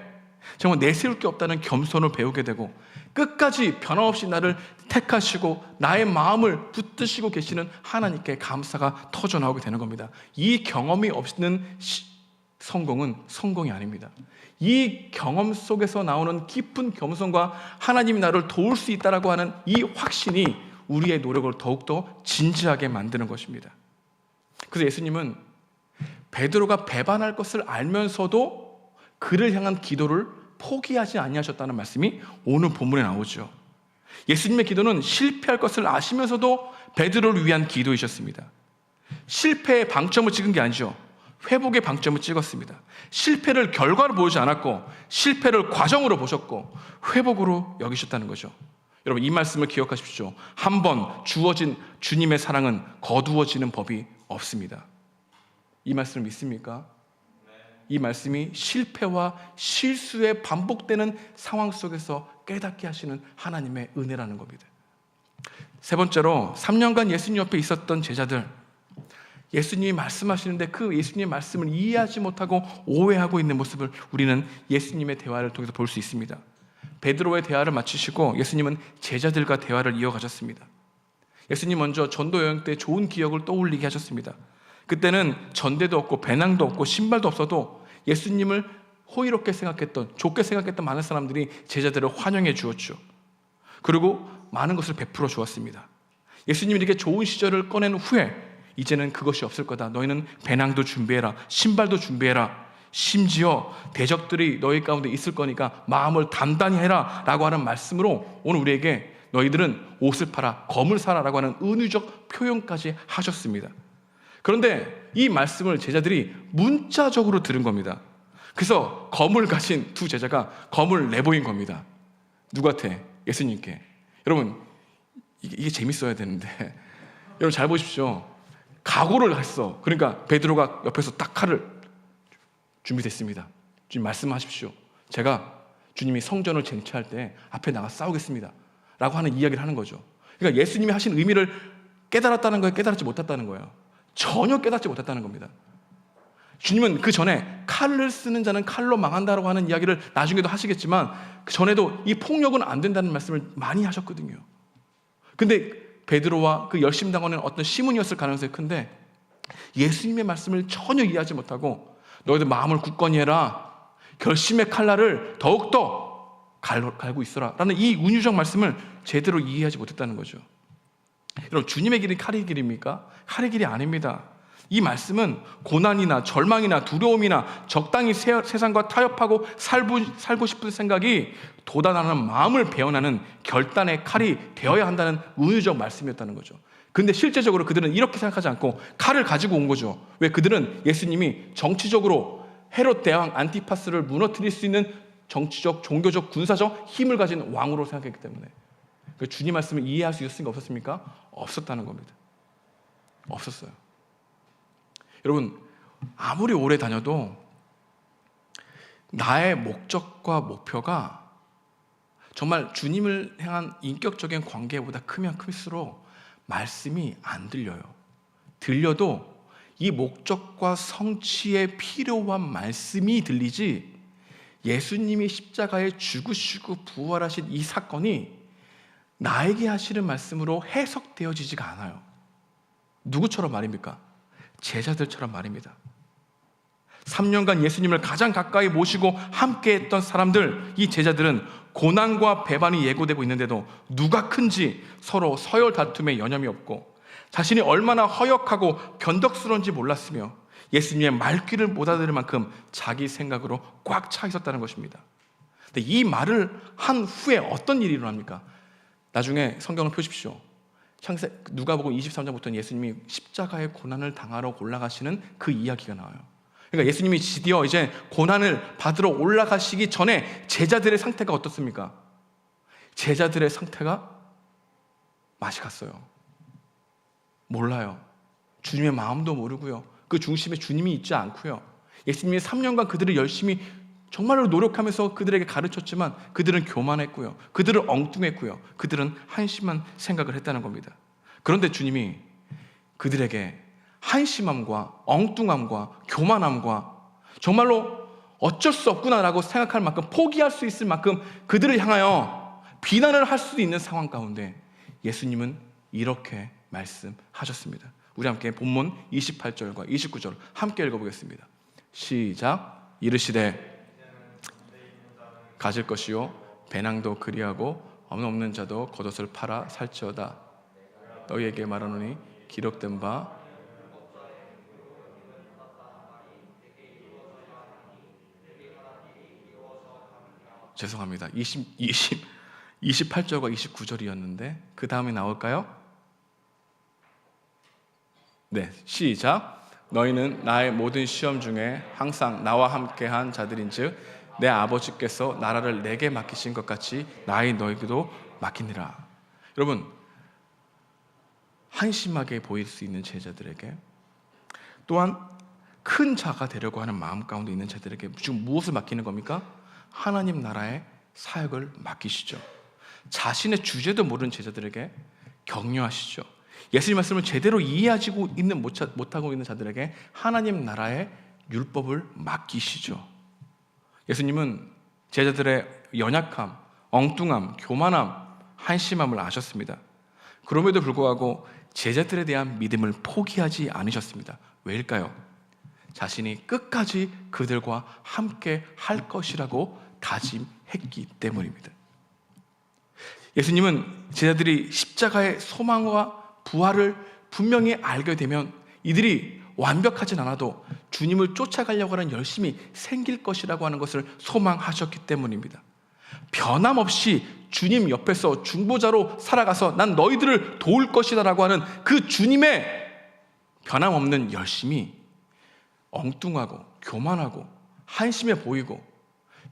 정말 내세울 게 없다는 겸손을 배우게 되고 끝까지 변함없이 나를 택하시고 나의 마음을 붙드시고 계시는 하나님께 감사가 터져나오게 되는 겁니다. 이 경험이 없는 성공은 성공이 아닙니다. 이 경험 속에서 나오는 깊은 겸손과 하나님이 나를 도울 수 있다라고 하는 이 확신이 우리의 노력을 더욱더 진지하게 만드는 것입니다. 그래서 예수님은 베드로가 배반할 것을 알면서도 그를 향한 기도를 포기하지 아니하셨다는 말씀이 오늘 본문에 나오죠. 예수님의 기도는 실패할 것을 아시면서도 베드로를 위한 기도이셨습니다. 실패의 방점을 찍은 게 아니죠. 회복의 방점을 찍었습니다. 실패를 결과로 보지 않았고 실패를 과정으로 보셨고 회복으로 여기셨다는 거죠. 여러분, 이 말씀을 기억하십시오. 한 번 주어진 주님의 사랑은 거두어지는 법이 없습니다. 이 말씀을 믿습니까? 이 말씀이 실패와 실수의 반복되는 상황 속에서 깨닫게 하시는 하나님의 은혜라는 겁니다. 세 번째로 3년간 예수님 옆에 있었던 제자들, 예수님이 말씀하시는데 그 예수님의 말씀을 이해하지 못하고 오해하고 있는 모습을 우리는 예수님의 대화를 통해서 볼 수 있습니다. 베드로의 대화를 마치시고 예수님은 제자들과 대화를 이어가셨습니다. 예수님 먼저 전도 여행 때 좋은 기억을 떠올리게 하셨습니다. 그때는 전대도 없고 배낭도 없고 신발도 없어도 예수님을 호의롭게 생각했던, 좋게 생각했던 많은 사람들이 제자들을 환영해 주었죠. 그리고 많은 것을 베풀어 주었습니다. 예수님이 이렇게 좋은 시절을 꺼낸 후에 이제는 그것이 없을 거다. 너희는 배낭도 준비해라. 신발도 준비해라. 심지어 대적들이 너희 가운데 있을 거니까 마음을 단단히 해라 라고 하는 말씀으로 오늘 우리에게 너희들은 옷을 팔아 검을 사라 라고 하는 은유적 표현까지 하셨습니다. 그런데 이 말씀을 제자들이 문자적으로 들은 겁니다. 그래서 검을 가진 두 제자가 검을 내보인 겁니다. 누구한테? 예수님께. 여러분, 이게 재밌어야 되는데 여러분 잘 보십시오. 각오를 했어. 그러니까 베드로가 옆에서 딱 칼을 준비됐습니다. 주님 말씀하십시오. 제가 주님이 성전을 쟁취할 때 앞에 나가 싸우겠습니다 라고 하는 이야기를 하는 거죠. 그러니까 예수님이 하신 의미를 깨달았다는 거예요? 깨달았지 못했다는 거예요? 전혀 깨닫지 못했다는 겁니다. 주님은 그 전에 칼을 쓰는 자는 칼로 망한다라고 하는 이야기를 나중에도 하시겠지만 그 전에도 이 폭력은 안 된다는 말씀을 많이 하셨거든요. 근데 베드로와 그 열심 당하는 어떤 시몬이었을 가능성이 큰데 예수님의 말씀을 전혀 이해하지 못하고 너희들 마음을 굳건히 해라. 결심의 칼날을 더욱더 갈고 있어라 라는 이 은유적 말씀을 제대로 이해하지 못했다는 거죠. 여러분, 주님의 길이 칼의 길입니까? 칼의 길이 아닙니다. 이 말씀은 고난이나 절망이나 두려움이나 적당히 세상과 타협하고 살고 싶은 생각이 도단하는 마음을 배어나는 결단의 칼이 되어야 한다는 은유적 말씀이었다는 거죠. 근데 실제적으로 그들은 이렇게 생각하지 않고 칼을 가지고 온 거죠. 왜? 그들은 예수님이 정치적으로 헤롯 대왕 안티파스를 무너뜨릴 수 있는 정치적, 종교적, 군사적 힘을 가진 왕으로 생각했기 때문에. 주님 말씀을 이해할 수 있었습니까? 없었습니까? 없었다는 겁니다. 없었어요. 여러분, 아무리 오래 다녀도 나의 목적과 목표가 정말 주님을 향한 인격적인 관계보다 크면 클수록 말씀이 안 들려요. 들려도 이 목적과 성취에 필요한 말씀이 들리지 예수님이 십자가에 죽으시고 부활하신 이 사건이 나에게 하시는 말씀으로 해석되어지지가 않아요. 누구처럼 말입니까? 제자들처럼 말입니다. 3년간 예수님을 가장 가까이 모시고 함께했던 사람들, 이 제자들은 고난과 배반이 예고되고 있는데도 누가 큰지 서로 서열 다툼에 여념이 없고 자신이 얼마나 허역하고 변덕스러운지 몰랐으며 예수님의 말귀를 못 알아들을 만큼 자기 생각으로 꽉 차 있었다는 것입니다. 근데 이 말을 한 후에 어떤 일이 일어납니까? 나중에 성경을 펴십시오. 누가복음 23장부터는 예수님이 십자가의 고난을 당하러 올라가시는 그 이야기가 나와요. 그러니까 예수님이 드디어 이제 고난을 받으러 올라가시기 전에 제자들의 상태가 어떻습니까? 제자들의 상태가 맛이 갔어요. 몰라요. 주님의 마음도 모르고요. 그 중심에 주님이 있지 않고요. 예수님이 3년간 그들을 열심히 정말로 노력하면서 그들에게 가르쳤지만 그들은 교만했고요. 그들은 엉뚱했고요. 그들은 한심한 생각을 했다는 겁니다. 그런데 주님이 그들에게 한심함과 엉뚱함과 교만함과 정말로 어쩔 수 없구나라고 생각할 만큼 포기할 수 있을 만큼 그들을 향하여 비난을 할 수도 있는 상황 가운데 예수님은 이렇게 말씀하셨습니다. 우리 함께 본문 28절과 29절 함께 읽어보겠습니다. 시작. 이르시되 가질 것이요 배낭도 그리하고 없는 자도 겉옷을 팔아 살지어다. 너희에게 말하노니 기록된 바 죄송합니다. 28절과 29절이었는데 그 다음에 나올까요? 네, 시작. 너희는 나의 모든 시험 중에 항상 나와 함께한 자들인즉 내 아버지께서 나라를 내게 맡기신 것 같이 나의 너희에게도 맡기니라. 여러분, 한심하게 보일 수 있는 제자들에게, 또한 큰 자가 되려고 하는 마음 가운데 있는 자들에게 지금 무엇을 맡기는 겁니까? 하나님 나라의 사역을 맡기시죠. 자신의 주제도 모르는 제자들에게 격려하시죠. 예수님 말씀을 제대로 이해하지 못하고 있는 자들에게 하나님 나라의 율법을 맡기시죠. 예수님은 제자들의 연약함, 엉뚱함, 교만함, 한심함을 아셨습니다. 그럼에도 불구하고 제자들에 대한 믿음을 포기하지 않으셨습니다. 왜일까요? 자신이 끝까지 그들과 함께 할 것이라고 다짐했기 때문입니다. 예수님은 제자들이 십자가의 소망과 부활을 분명히 알게 되면 이들이 완벽하진 않아도 주님을 쫓아가려고 하는 열심이 생길 것이라고 하는 것을 소망하셨기 때문입니다. 변함없이 주님 옆에서 중보자로 살아가서 난 너희들을 도울 것이다 라고 하는 그 주님의 변함없는 열심이 엉뚱하고 교만하고 한심해 보이고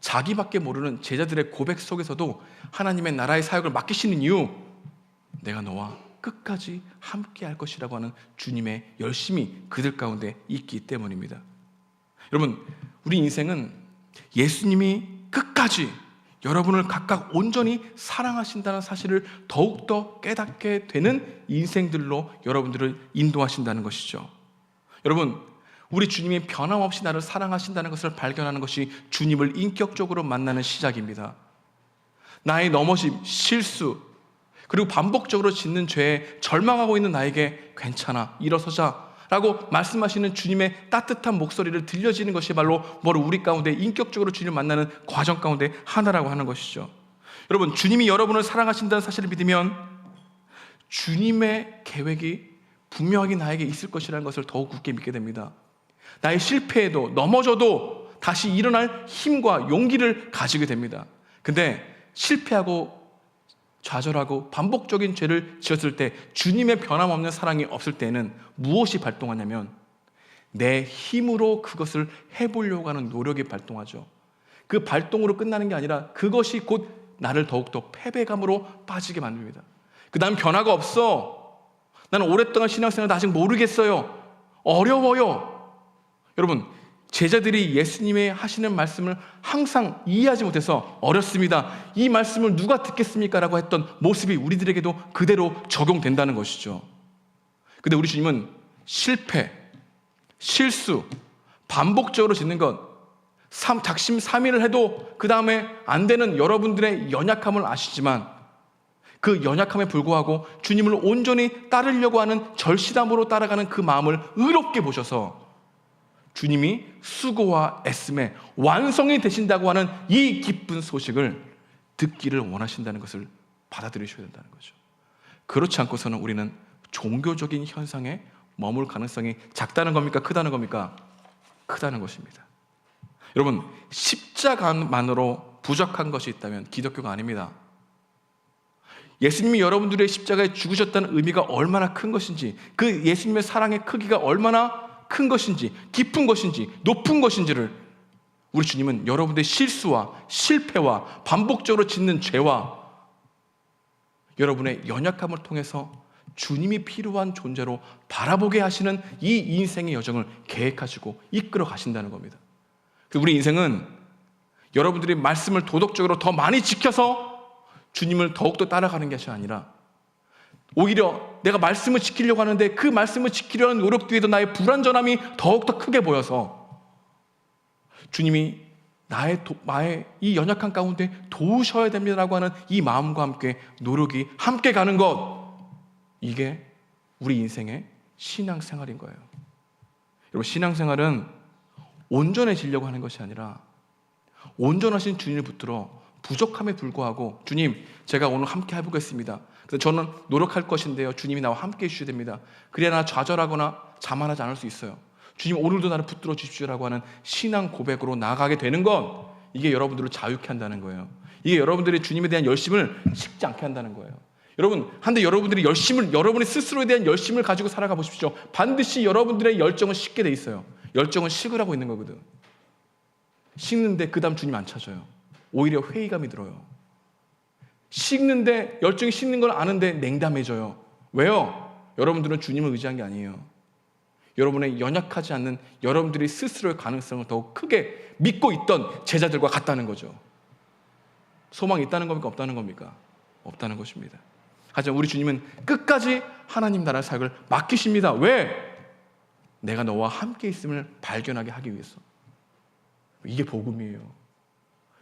자기밖에 모르는 제자들의 고백 속에서도 하나님의 나라의 사역을 맡기시는 이유, 내가 너와 끝까지 함께 할 것이라고 하는 주님의 열심이 그들 가운데 있기 때문입니다. 여러분, 우리 인생은 예수님이 끝까지 여러분을 각각 온전히 사랑하신다는 사실을 더욱더 깨닫게 되는 인생들로 여러분들을 인도하신다는 것이죠. 여러분, 우리 주님이 변함없이 나를 사랑하신다는 것을 발견하는 것이 주님을 인격적으로 만나는 시작입니다. 나의 넘어짐, 실수, 그리고 반복적으로 짓는 죄에 절망하고 있는 나에게 괜찮아, 일어서자 라고 말씀하시는 주님의 따뜻한 목소리를 들려지는 것이 바로 우리 가운데 인격적으로 주님을 만나는 과정 가운데 하나라고 하는 것이죠. 여러분, 주님이 여러분을 사랑하신다는 사실을 믿으면 주님의 계획이 분명하게 나에게 있을 것이라는 것을 더욱 굳게 믿게 됩니다. 나의 실패에도 넘어져도 다시 일어날 힘과 용기를 가지게 됩니다. 근데 실패하고 좌절하고 반복적인 죄를 지었을 때 주님의 변함없는 사랑이 없을 때는 무엇이 발동하냐면 내 힘으로 그것을 해보려고 하는 노력이 발동하죠. 그 발동으로 끝나는 게 아니라 그것이 곧 나를 더욱더 패배감으로 빠지게 만듭니다. 난 변화가 없어. 나는 오랫동안 신앙생활을 아직 모르겠어요. 어려워요. 여러분, 제자들이 예수님의 하시는 말씀을 항상 이해하지 못해서 어렵습니다, 이 말씀을 누가 듣겠습니까? 라고 했던 모습이 우리들에게도 그대로 적용된다는 것이죠. 근데 우리 주님은 실패, 실수, 반복적으로 짓는 것, 작심삼일을 해도 그 다음에 안 되는 여러분들의 연약함을 아시지만 그 연약함에 불구하고 주님을 온전히 따르려고 하는 절실함으로 따라가는 그 마음을 의롭게 보셔서 주님이 수고와 애씀의 완성이 되신다고 하는 이 기쁜 소식을 듣기를 원하신다는 것을 받아들이셔야 된다는 거죠. 그렇지 않고서는 우리는 종교적인 현상에 머물 가능성이 작다는 겁니까? 크다는 겁니까? 크다는 것입니다. 여러분, 십자가만으로 부족한 것이 있다면 기독교가 아닙니다. 예수님이 여러분들의 십자가에 죽으셨다는 의미가 얼마나 큰 것인지, 그 예수님의 사랑의 크기가 얼마나 큰 것인지, 깊은 것인지, 높은 것인지를 우리 주님은 여러분들의 실수와 실패와 반복적으로 짓는 죄와 여러분의 연약함을 통해서 주님이 필요한 존재로 바라보게 하시는 이 인생의 여정을 계획하시고 이끌어 가신다는 겁니다. 우리 인생은 여러분들이 말씀을 도덕적으로 더 많이 지켜서 주님을 더욱더 따라가는 것이 아니라 오히려 내가 말씀을 지키려고 하는데 그 말씀을 지키려는 노력 뒤에도 나의 불완전함이 더욱더 크게 보여서 주님이 나의 이 연약한 가운데 도우셔야 됩니다라고 하는 이 마음과 함께 노력이 함께 가는 것, 이게 우리 인생의 신앙생활인 거예요. 여러분, 신앙생활은 온전해지려고 하는 것이 아니라 온전하신 주님을 붙들어 부족함에 불구하고 주님, 제가 오늘 함께 해보겠습니다. 그래서 저는 노력할 것인데요, 주님이 나와 함께 해주셔야 됩니다. 그래야 나 좌절하거나 자만하지 않을 수 있어요. 주님, 오늘도 나를 붙들어 주십시오라고 하는 신앙 고백으로 나아가게 되는 건 이게 여러분들을 자유케 한다는 거예요. 이게 여러분들의 주님에 대한 열심을 식지 않게 한다는 거예요. 여러분, 한데 여러분들이 여러분의 스스로에 대한 열심을 가지고 살아가 보십시오. 반드시 여러분들의 열정은 식게 돼 있어요. 열정은 식으라고 있는 거거든. 식는데 그 다음 주님 안 찾아요. 오히려 회의감이 들어요. 식는데, 열정이 식는 걸 아는데 냉담해져요. 왜요? 여러분들은 주님을 의지한 게 아니에요. 여러분의 연약하지 않는 여러분들이 스스로의 가능성을 더욱 크게 믿고 있던 제자들과 같다는 거죠. 소망이 있다는 겁니까? 없다는 겁니까? 없다는 것입니다. 하지만 우리 주님은 끝까지 하나님 나라의 사역을 맡기십니다. 왜? 내가 너와 함께 있음을 발견하게 하기 위해서. 이게 복음이에요.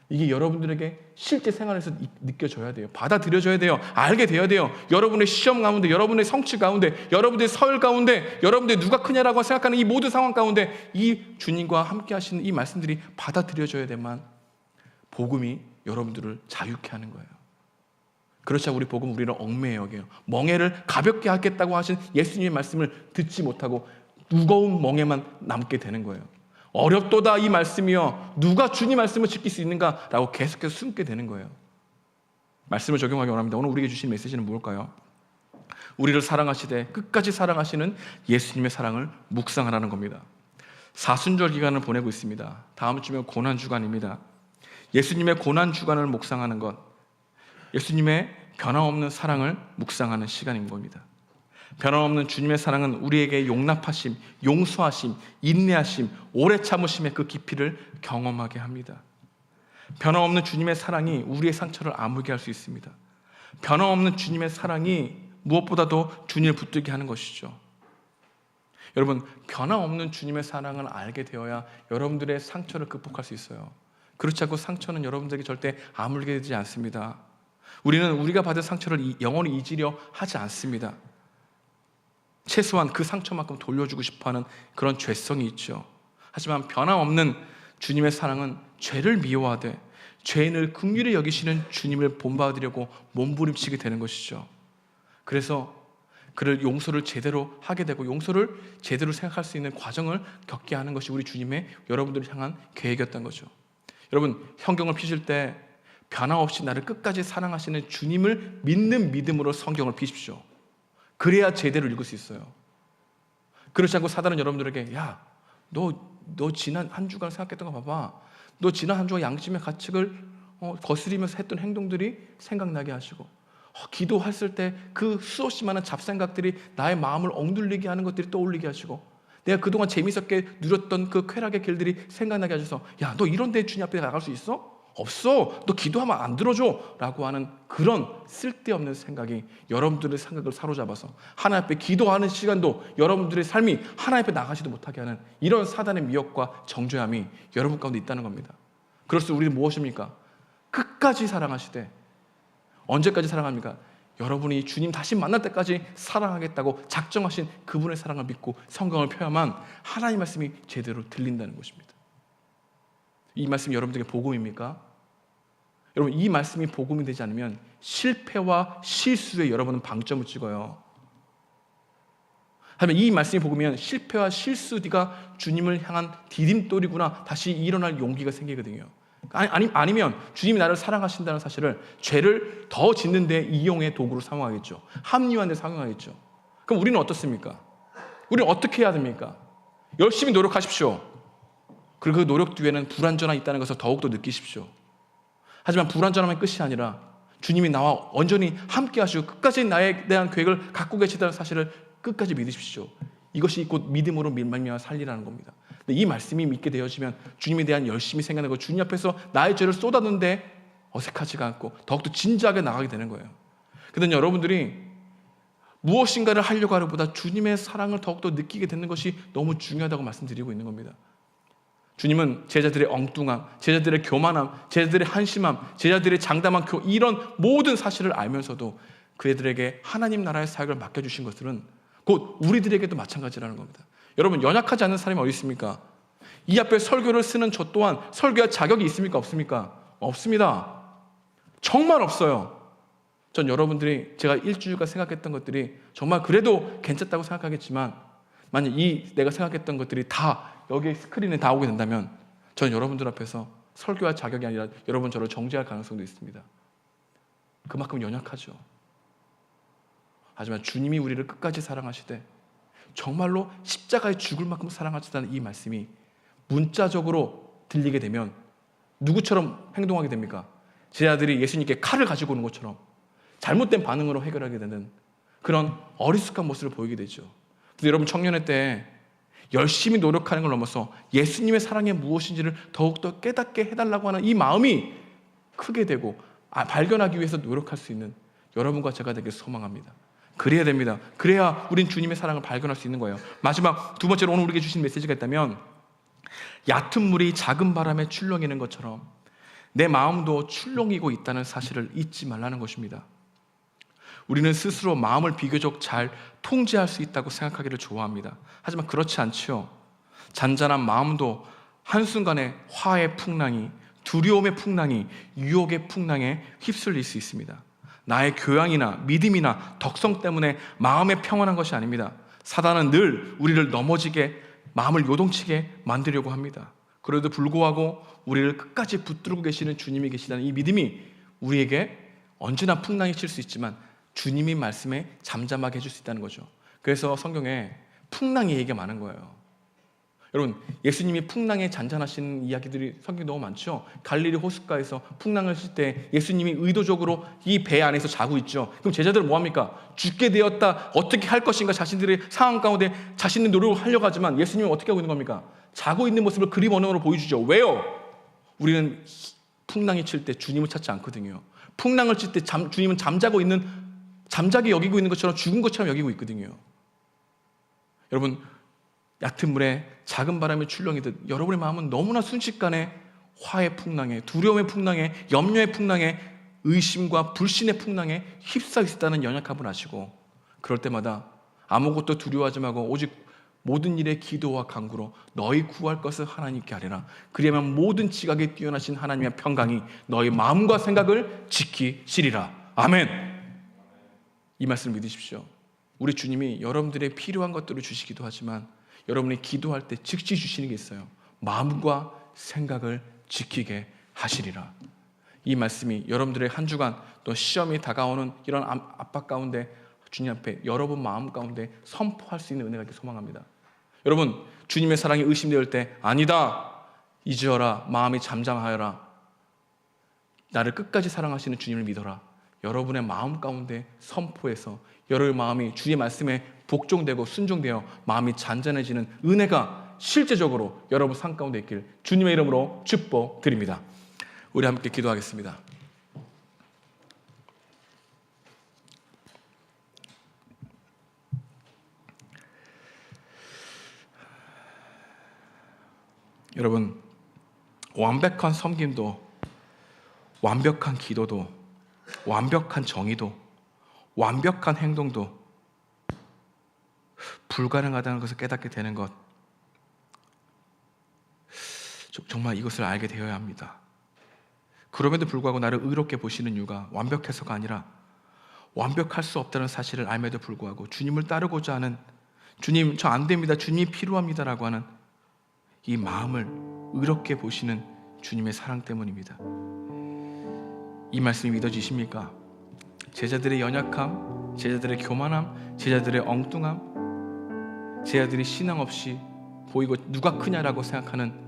이게 여러분들에게 실제 생활에서 느껴져야 돼요. 받아들여져야 돼요. 알게 되어야 돼요. 여러분의 시험 가운데, 여러분의 성취 가운데, 여러분의 서열 가운데, 여러분들이 누가 크냐라고 생각하는 이 모든 상황 가운데 이 주님과 함께 하시는 이 말씀들이 받아들여져야 되만 복음이 여러분들을 자유케 하는 거예요. 그렇지 않고 우리 복음 우리를 얽매여 여겨요. 멍에를 가볍게 하겠다고 하신 예수님의 말씀을 듣지 못하고 무거운 멍에만 남게 되는 거예요. 어렵도다 이 말씀이요, 누가 주님 말씀을 지킬 수 있는가라고 계속해서 숨게 되는 거예요. 말씀을 적용하기 원합니다. 오늘 우리에게 주신 메시지는 무엇일까요? 우리를 사랑하시되 끝까지 사랑하시는 예수님의 사랑을 묵상하라는 겁니다. 사순절 기간을 보내고 있습니다. 다음 주면 고난주간입니다. 예수님의 고난주간을 묵상하는 것, 예수님의 변함없는 사랑을 묵상하는 시간인 겁니다. 변함없는 주님의 사랑은 우리에게 용납하심, 용서하심, 인내하심, 오래 참으심의 그 깊이를 경험하게 합니다. 변함없는 주님의 사랑이 우리의 상처를 아물게 할 수 있습니다. 변함없는 주님의 사랑이 무엇보다도 주님을 붙들게 하는 것이죠. 여러분, 변함없는 주님의 사랑을 알게 되어야 여러분들의 상처를 극복할 수 있어요. 그렇지 않고 상처는 여러분들에게 절대 아물게 되지 않습니다. 우리는 우리가 받은 상처를 영원히 잊으려 하지 않습니다. 최소한 그 상처만큼 돌려주고 싶어하는 그런 죄성이 있죠. 하지만 변함없는 주님의 사랑은 죄를 미워하되 죄인을 긍휼히 여기시는 주님을 본받으려고 몸부림치게 되는 것이죠. 그래서 그를 용서를 제대로 하게 되고 용서를 제대로 생각할 수 있는 과정을 겪게 하는 것이 우리 주님의 여러분들을 향한 계획이었던 거죠. 여러분, 성경을 펴실 때 변함없이 나를 끝까지 사랑하시는 주님을 믿는 믿음으로 성경을 펴십시오. 그래야 제대로 읽을 수 있어요. 그렇지 않고 사단은 여러분들에게, 야, 너 지난 한 주간 생각했던 거 봐봐. 너 지난 한 주간 양심의 가책을 거스리면서 했던 행동들이 생각나게 하시고, 기도했을 때 그 수없이 많은 잡생각들이 나의 마음을 엉들리게 하는 것들이 떠올리게 하시고, 내가 그동안 재미있게 누렸던 그 쾌락의 길들이 생각나게 하셔서, 야, 너 이런 데 주님 앞에 나갈 수 있어? 없어. 너 기도하면 안 들어줘 라고 하는 그런 쓸데없는 생각이 여러분들의 생각을 사로잡아서 하나님 앞에 기도하는 시간도 여러분들의 삶이 하나님 앞에 나가지도 못하게 하는 이런 사단의 미혹과 정죄함이 여러분 가운데 있다는 겁니다. 그럴수록 우리는 무엇입니까? 끝까지 사랑하시되, 언제까지 사랑합니까? 여러분이 주님 다시 만날 때까지 사랑하겠다고 작정하신 그분의 사랑을 믿고 성경을 펴야만 하나님 말씀이 제대로 들린다는 것입니다. 이 말씀이 여러분들에게 복음입니까? 여러분, 이 말씀이 복음이 되지 않으면 실패와 실수에 여러분은 방점을 찍어요. 하지만 이 말씀이 복음이면 실패와 실수가 주님을 향한 디딤돌이구나, 다시 일어날 용기가 생기거든요. 아니면 주님이 나를 사랑하신다는 사실을 죄를 더 짓는 데 이용의 도구로 사용하겠죠. 합리화하는 데 사용하겠죠. 그럼 우리는 어떻습니까? 우리는 어떻게 해야 됩니까? 열심히 노력하십시오. 그리고 그 노력 뒤에는 불완전함이 있다는 것을 더욱더 느끼십시오. 하지만 불완전함의 끝이 아니라 주님이 나와 온전히 함께 하시고 끝까지 나에 대한 계획을 갖고 계시다는 사실을 끝까지 믿으십시오. 이것이 곧 믿음으로 말미암아 살리라는 겁니다. 근데 이 말씀이 믿게 되어지면 주님에 대한 열심이 생겨나고 주님 앞에서 나의 죄를 쏟았는데 어색하지가 않고 더욱더 진지하게 나가게 되는 거예요. 그런데 여러분들이 무엇인가를 하려고 하기보다 주님의 사랑을 더욱더 느끼게 되는 것이 너무 중요하다고 말씀드리고 있는 겁니다. 주님은 제자들의 엉뚱함, 제자들의 교만함, 제자들의 한심함, 제자들의 장담한 이런 모든 사실을 알면서도 그들에게 하나님 나라의 사역을 맡겨주신 것들은 곧 우리들에게도 마찬가지라는 겁니다. 여러분, 연약하지 않은 사람이 어디 있습니까? 이 앞에 설교를 쓰는 저 또한 설교할 자격이 있습니까? 없습니까? 없습니다. 정말 없어요. 전 여러분들이 제가 일주일간 생각했던 것들이 정말 그래도 괜찮다고 생각하겠지만, 만약 내가 생각했던 것들이 다 여기 스크린에 다 오게 된다면 저는 여러분들 앞에서 설교할 자격이 아니라 여러분 저를 정죄할 가능성도 있습니다. 그만큼 연약하죠. 하지만 주님이 우리를 끝까지 사랑하시되 정말로 십자가에 죽을 만큼 사랑하시다는 이 말씀이 문자적으로 들리게 되면 누구처럼 행동하게 됩니까? 제자들이 예수님께 칼을 가지고 오는 것처럼 잘못된 반응으로 해결하게 되는 그런 어리숙한 모습을 보이게 되죠. 그래서 여러분 청년회 때 열심히 노력하는 걸 넘어서 예수님의 사랑이 무엇인지를 더욱더 깨닫게 해달라고 하는 이 마음이 크게 되고 발견하기 위해서 노력할 수 있는 여러분과 제가 되길 소망합니다. 그래야 됩니다. 그래야 우린 주님의 사랑을 발견할 수 있는 거예요. 마지막 두 번째로 오늘 우리에게 주신 메시지가 있다면, 얕은 물이 작은 바람에 출렁이는 것처럼 내 마음도 출렁이고 있다는 사실을 잊지 말라는 것입니다. 우리는 스스로 마음을 비교적 잘 통제할 수 있다고 생각하기를 좋아합니다. 하지만 그렇지 않지요. 잔잔한 마음도 한순간에 화의 풍랑이, 두려움의 풍랑이, 유혹의 풍랑에 휩쓸릴 수 있습니다. 나의 교양이나 믿음이나 덕성 때문에 마음에 평안한 것이 아닙니다. 사단은 늘 우리를 넘어지게, 마음을 요동치게 만들려고 합니다. 그래도 불구하고 우리를 끝까지 붙들고 계시는 주님이 계시다는 이 믿음이 우리에게 언제나 풍랑이 칠 수 있지만 주님이 말씀에 잠잠하게 해줄 수 있다는 거죠. 그래서 성경에 풍랑의 얘기가 많은 거예요. 여러분, 예수님이 풍랑에 잔잔하시는 이야기들이 성경에 너무 많죠. 갈릴리 호숫가에서 풍랑을 칠 때 예수님이 의도적으로 이 배 안에서 자고 있죠. 그럼 제자들은 뭐합니까? 죽게 되었다, 어떻게 할 것인가, 자신들의 상황 가운데 자신의 노력을 하려고 하지만 예수님은 어떻게 하고 있는 겁니까? 자고 있는 모습을 그림 언어로 보여주죠. 왜요? 우리는 풍랑이 칠 때 주님을 찾지 않거든요. 풍랑을 칠 때 주님은 잠자게 여기고 있는 것처럼, 죽은 것처럼 여기고 있거든요. 여러분, 얕은 물에 작은 바람이 출렁이듯 여러분의 마음은 너무나 순식간에 화의 풍랑에, 두려움의 풍랑에, 염려의 풍랑에, 의심과 불신의 풍랑에 휩싸여 있다는 연약함을 아시고, 그럴 때마다 아무것도 두려워하지 말고 오직 모든 일에 기도와 간구로 너희 구할 것을 하나님께 하리라. 그리하면 모든 지각에 뛰어나신 하나님의 평강이 너희 마음과 생각을 지키시리라. 아멘. 이 말씀 믿으십시오. 우리 주님이 여러분들의 필요한 것들을 주시기도 하지만 여러분이 기도할 때 즉시 주시는 게 있어요. 마음과 생각을 지키게 하시리라. 이 말씀이 여러분들의 한 주간, 또 시험이 다가오는 이런 압박 가운데 주님 앞에 여러분 마음 가운데 선포할 수 있는 은혜가 있길 소망합니다. 여러분, 주님의 사랑이 의심될 때 아니다, 잊으어라, 마음이 잠잠하여라, 나를 끝까지 사랑하시는 주님을 믿어라, 여러분의 마음 가운데 선포해서 여러분의 마음이 주의 말씀에 복종되고 순종되어 마음이 잔잔해지는 은혜가 실제적으로 여러분 삶 가운데 있길 주님의 이름으로 축복드립니다. 우리 함께 기도하겠습니다. 여러분, 완벽한 섬김도, 완벽한 기도도, 완벽한 정의도, 완벽한 행동도 불가능하다는 것을 깨닫게 되는 것, 정말 이것을 알게 되어야 합니다. 그럼에도 불구하고 나를 의롭게 보시는 이유가 완벽해서가 아니라 완벽할 수 없다는 사실을 알면도 불구하고 주님을 따르고자 하는, 주님 저 안 됩니다, 주님이 필요합니다라고 하는 이 마음을 의롭게 보시는 주님의 사랑 때문입니다. 이 말씀이 믿어지십니까? 제자들의 연약함, 제자들의 교만함, 제자들의 엉뚱함, 제자들이 신앙 없이 보이고 누가 크냐라고 생각하는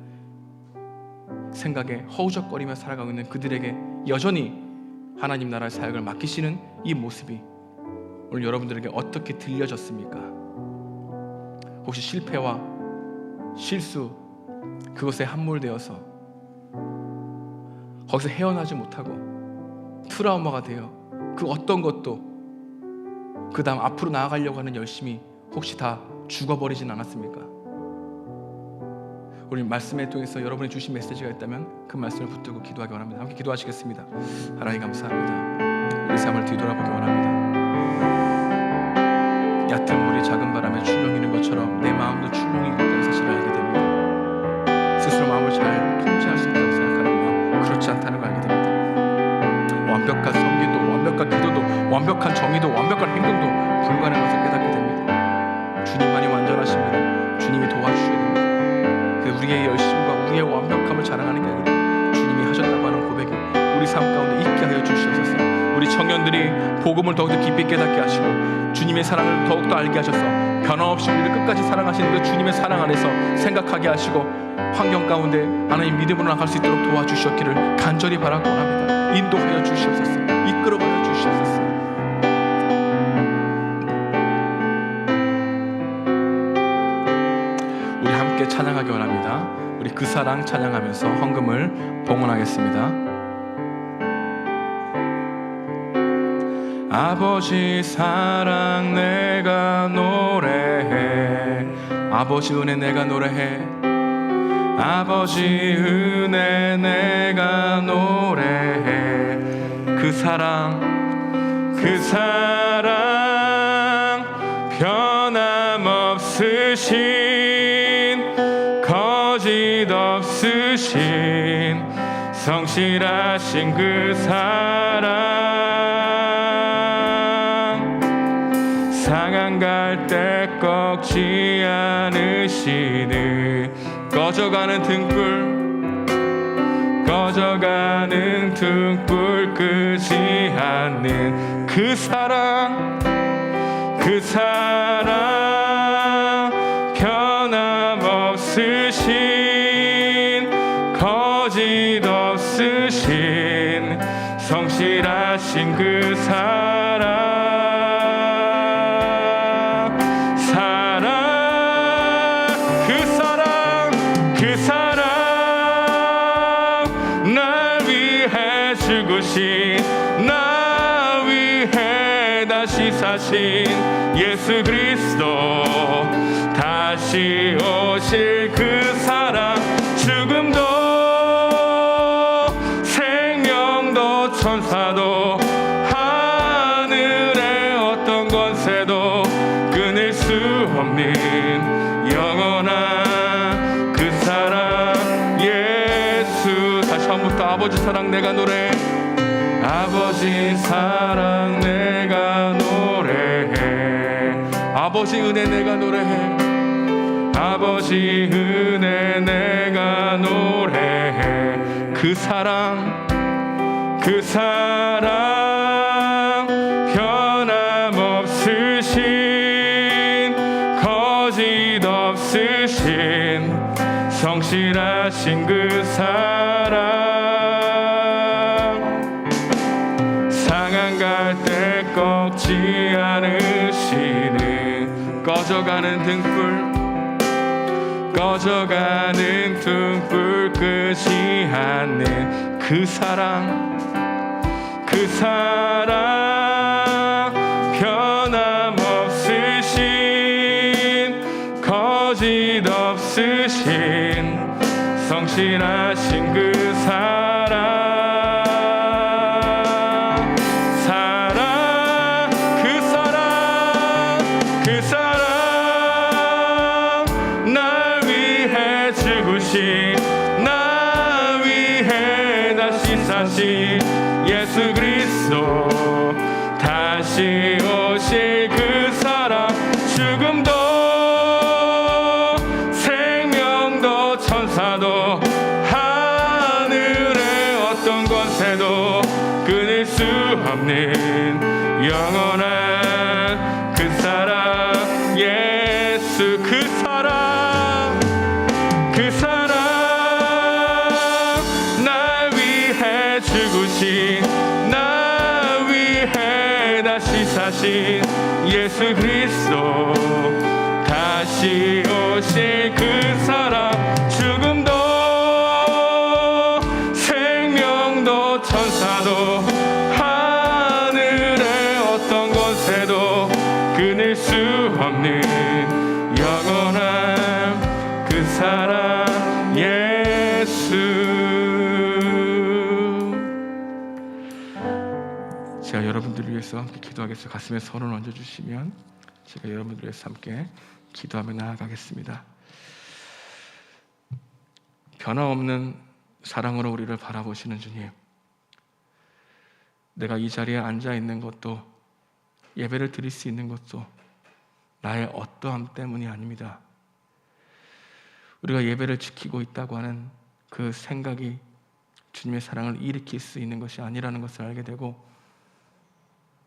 생각에 허우적거리며 살아가고 있는 그들에게 여전히 하나님 나라의 사역을 맡기시는 이 모습이 오늘 여러분들에게 어떻게 들려졌습니까? 혹시 실패와 실수, 그것에 함몰되어서 거기서 헤어나지 못하고 트라우마가 되어 그 어떤 것도 그 다음 앞으로 나아가려고 하는 열심이 혹시 다 죽어버리진 않았습니까? 우리 말씀에 통해서 여러분이 주신 메시지가 있다면 그 말씀을 붙들고 기도하기 원합니다. 함께 기도하시겠습니다. 하나님 감사합니다. 우리 삶을 뒤돌아보기 원합니다. 얕은 물이 작은 바람에 출렁이는 것처럼 내 마음도 출렁이고 있다는 사실을 알게 됩니다. 스스로 마음을 잘 통제할 수 있다고 생각하는 마음, 그렇지 않다는 걸 알게 됩니다. 완벽한 섬기도, 완벽한 기도도, 완벽한 정의도, 완벽한 행동도 불가능한 것을 깨닫게 됩니다. 주님만이 완전하십니다. 주님이 도와주셔야 됩니다. 우리의 열심과 우리의 완벽함을 자랑하는 게 아니라 주님 삶 가운데 있게 하여 주시옵소서. 우리 청년들이 복음을 더욱더 깊이 깨닫게 하시고 주님의 사랑을 더욱더 알게 하셔서 변함없이 우리를 끝까지 사랑하시는 그 주님의 사랑 안에서 생각하게 하시고 환경 가운데 하나님 믿음으로 나갈 수 있도록 도와주셨기를 간절히 바라고 원합니다. 인도하여 주시옵소서. 이끌어가여 주시옵소서. 우리 함께 찬양하기 원합니다. 우리 그 사랑 찬양하면서 헌금을 봉헌하겠습니다. 아버지 사랑 내가 노래해, 아버지 은혜 내가 노래해, 아버지 은혜 내가 노래해. 그 사랑 변함없으신 거짓 없으신 성실하신 그 사랑, 상한 갈 때 꺾지 않으시는 꺼져가는 등불 끄지 않는 그 사랑 변함없으신 거짓 없으신 성실하신 그 사랑 날 위해 죽으신 나 위해 다시 사신 예수 그리스도 다시 오실 그 사랑 죽음도 생명도 천사도 하늘의 어떤 권세도 끊을 수 없는 영원한 그 사랑 예수. 다시 한번부터 아버지 사랑 내가 노래해, 아버지 사랑 내가 노래해, 아버지 은혜 내가 노래해, 아버지 은혜 내가 노래해. 그 사랑 변함없으신 거짓 없으신 성실하신 그 사랑, 상한 갈 때 꺾지 않으시는 꺼져가는 등불 끄지 않는 그 사랑 변함없으신 거짓 없으신 성실하신 그 사랑 날 위해 죽으신 나 위해 다시 사신 예수 그리스도 다시 오실 그 사랑 죽음도 생명도 천사도 하늘의 어떤 권세도 끊을 수 없는 영원한 그 사랑 예수. 그 사랑 날 위해 죽으신 나 위해 다시 사신 예수 그리스도 다시 오실 그 사랑 죽음도 생명도 천사도 하늘의 어떤 권세도 끊을 수 없는 영원한 그 사랑 예수. 제가 여러분들을 위해서 함께 기도하겠습니다. 가슴에 손을 얹어주시면 제가 여러분들을 위해서 함께 기도하며 나아가겠습니다. 변함없는 사랑으로 우리를 바라보시는 주님, 내가 이 자리에 앉아있는 것도 예배를 드릴 수 있는 것도 나의 어떠함 때문이 아닙니다. 우리가 예배를 지키고 있다고 하는 그 생각이 주님의 사랑을 일으킬 수 있는 것이 아니라는 것을 알게 되고,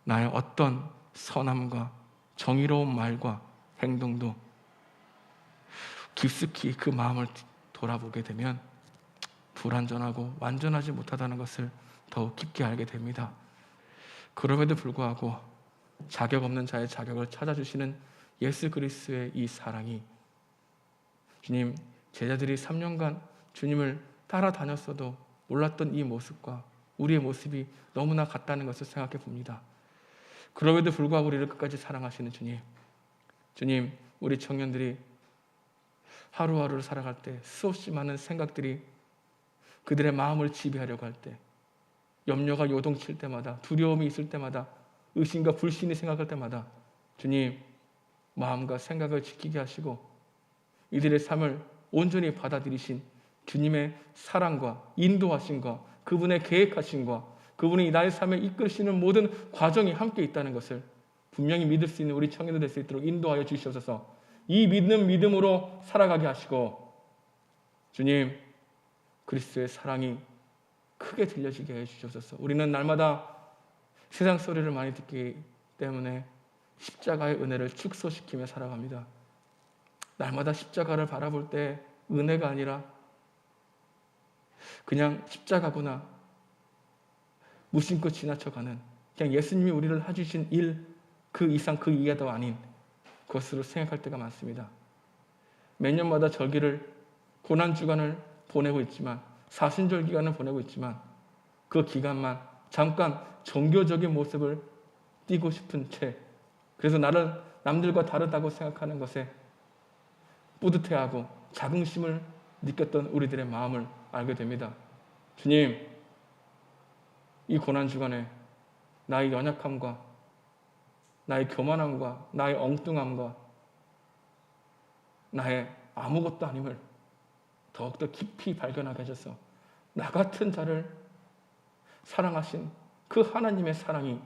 나의 어떤 선함과 정의로운 말과 행동도 깊숙이 그 마음을 돌아보게 되면 불완전하고 완전하지 못하다는 것을 더욱 깊게 알게 됩니다. 그럼에도 불구하고 자격 없는 자의 자격을 찾아주시는 예수 그리스도의 이 사랑이, 주님, 제자들이 3년간 주님을 따라다녔어도 몰랐던 이 모습과 우리의 모습이 너무나 같다는 것을 생각해 봅니다. 그럼에도 불구하고 우리를 끝까지 사랑하시는 주님, 주님, 우리 청년들이 하루하루를 살아갈 때 수없이 많은 생각들이 그들의 마음을 지배하려고 할 때, 염려가 요동칠 때마다, 두려움이 있을 때마다, 의심과 불신이 생각할 때마다 주님, 마음과 생각을 지키게 하시고 이들의 삶을 온전히 받아들이신 주님의 사랑과 인도하심과 그분의 계획하심과 그분이 나의 삶에 이끌시는 모든 과정이 함께 있다는 것을 분명히 믿을 수 있는 우리 청년들 될 수 있도록 인도하여 주시옵소서. 이 믿음으로 살아가게 하시고, 주님, 그리스도의 사랑이 크게 들려지게 해 주시옵소서. 우리는 날마다 세상 소리를 많이 듣기 때문에 십자가의 은혜를 축소시키며 살아갑니다. 날마다 십자가를 바라볼 때 은혜가 아니라 그냥 십자가구나 무심코 지나쳐가는, 그냥 예수님이 우리를 해주신 일 그 이상 그 이하도 아닌 것으로 생각할 때가 많습니다. 매년마다 절기를, 고난주간을 보내고 있지만, 사순절 기간을 보내고 있지만 그 기간만 잠깐 종교적인 모습을 띠고 싶은 채, 그래서 나를 남들과 다르다고 생각하는 것에 뿌듯해하고 자긍심을 느꼈던 우리들의 마음을 알게 됩니다. 주님, 이 고난주간에 나의 연약함과 나의 교만함과 나의 엉뚱함과 나의 아무것도 아님을 더욱더 깊이 발견하게 하셔서 나 같은 자를 사랑하신 그 하나님의 사랑이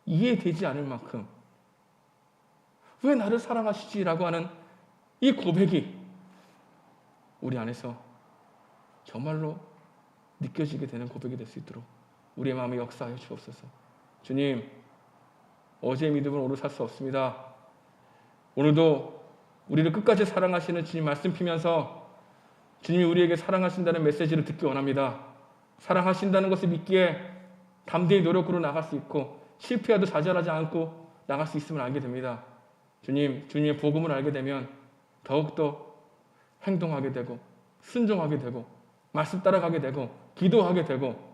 이해되지 않을 만큼 왜 나를 사랑하시지라고 하는 이 고백이 우리 안에서 정말로 느껴지게 되는 고백이 될 수 있도록 우리의 마음에 역사하여 주옵소서. 주님, 어제의 믿음으로 오늘 살 수 없습니다. 오늘도 우리를 끝까지 사랑하시는 주님 말씀 피면서 주님이 우리에게 사랑하신다는 메시지를 듣기 원합니다. 사랑하신다는 것을 믿기에 담대히 노력으로 나갈 수 있고 실패해도 좌절하지 않고 나갈 수 있음을 알게 됩니다. 주님, 주님의 복음을 알게 되면 더욱더 행동하게 되고 순종하게 되고 말씀 따라가게 되고 기도하게 되고,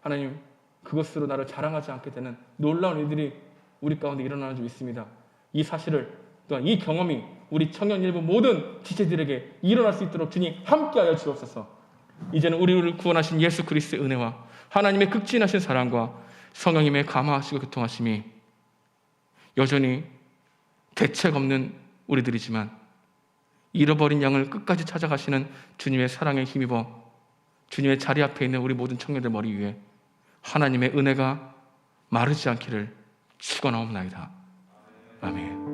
하나님, 그것으로 나를 자랑하지 않게 되는 놀라운 일들이 우리 가운데 일어나는 줄 믿습니다. 이 사실을, 또한 이 경험이 우리 청년 일부 모든 지체들에게 일어날 수 있도록 주님 함께하여 주옵소서. 이제는 우리를 구원하신 예수 그리스도의 은혜와 하나님의 극진하신 사랑과 성령님의 감화하시고 교통하심이 여전히 대책 없는 우리들이지만 잃어버린 양을 끝까지 찾아가시는 주님의 사랑에 힘입어 주님의 자리 앞에 있는 우리 모든 청년들 머리 위에 하나님의 은혜가 마르지 않기를 축원하옵나이다. 아멘.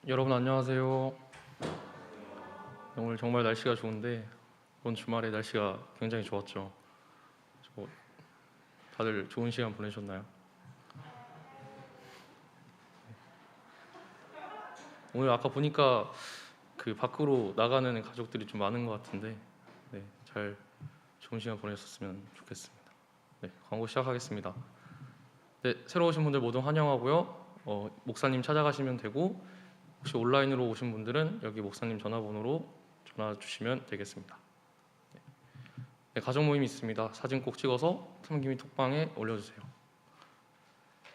여러분 안녕하세요. 오늘 정말 날씨가 좋은데 이번 주말에 날씨가 굉장히 좋았죠. 다들 좋은 시간 보내셨나요? 오늘 아까 보니까 그 밖으로 나가는 가족들이 좀 많은 것 같은데, 네, 잘 좋은 시간 보내셨으면 좋겠습니다. 네, 광고 시작하겠습니다. 네, 새로 오신 분들 모두 환영하고요. 목사님 찾아가시면 되고, 혹시 온라인으로 오신 분들은 여기 목사님 전화번호로 전화 주시면 되겠습니다. 네, 가족 모임 있습니다. 사진 꼭 찍어서 섬김이 톡방에 올려주세요.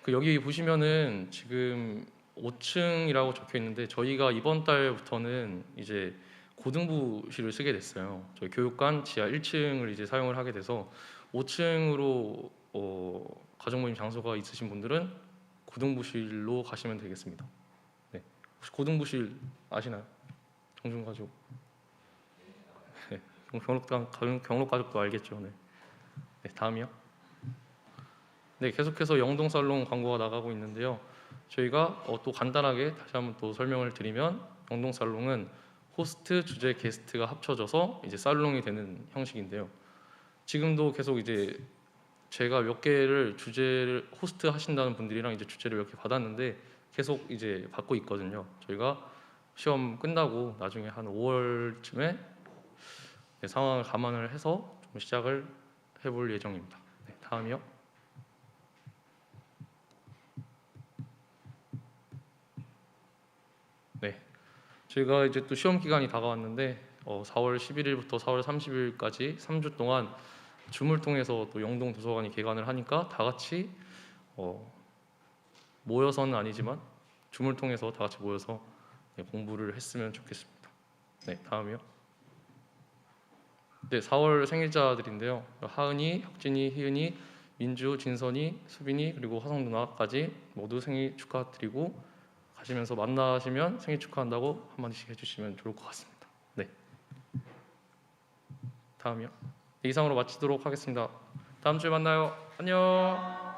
여기 보시면은 지금 5층이라고 적혀 있는데 저희가 이번 달부터는 이제 고등부실을 쓰게 됐어요. 저희 교육관 지하 1층을 이제 사용을 하게 돼서 5층으로 가족 모임 장소가 있으신 분들은 고등부실로 가시면 되겠습니다. 네. 혹시 고등부실 아시나요? 정중가족. 네. 경록가족도 알겠죠. 네. 네, 다음이요. 네, 계속해서 영동살롱 광고가 나가고 있는데요. 저희가 또 간단하게 다시 한번 또 설명을 드리면 영동살롱은 호스트, 주제, 게스트가 합쳐져서 이제 살롱이 되는 형식인데요. 지금도 계속 이제 제가 몇 개를 주제를 호스트 하신다는 분들이랑 이제 주제를 몇 개 받았는데 계속 이제 받고 있거든요. 저희가 시험 끝나고 나중에 한 5월쯤에 상황을 감안을 해서 좀 시작을 해볼 예정입니다. 네, 다음이요. 네, 저희가 이제 또 시험 기간이 다가왔는데 4월 11일부터 4월 30일까지 3주 동안 줌을 통해서 또 영동 도서관이 개관을 하니까 다 같이 모여서는 아니지만 줌을 통해서 다 같이 모여서 공부를 했으면 좋겠습니다. 네, 다음이요. 네, 4월 생일자들인데요. 하은이, 혁진이, 희은이, 민주, 진선이, 수빈이 그리고 화성 누나까지 모두 생일 축하드리고 가시면서 만나시면 생일 축하한다고 한마디씩 해주시면 좋을 것 같습니다. 네. 다음이요. 네, 이상으로 마치도록 하겠습니다. 다음 주에 만나요. 안녕.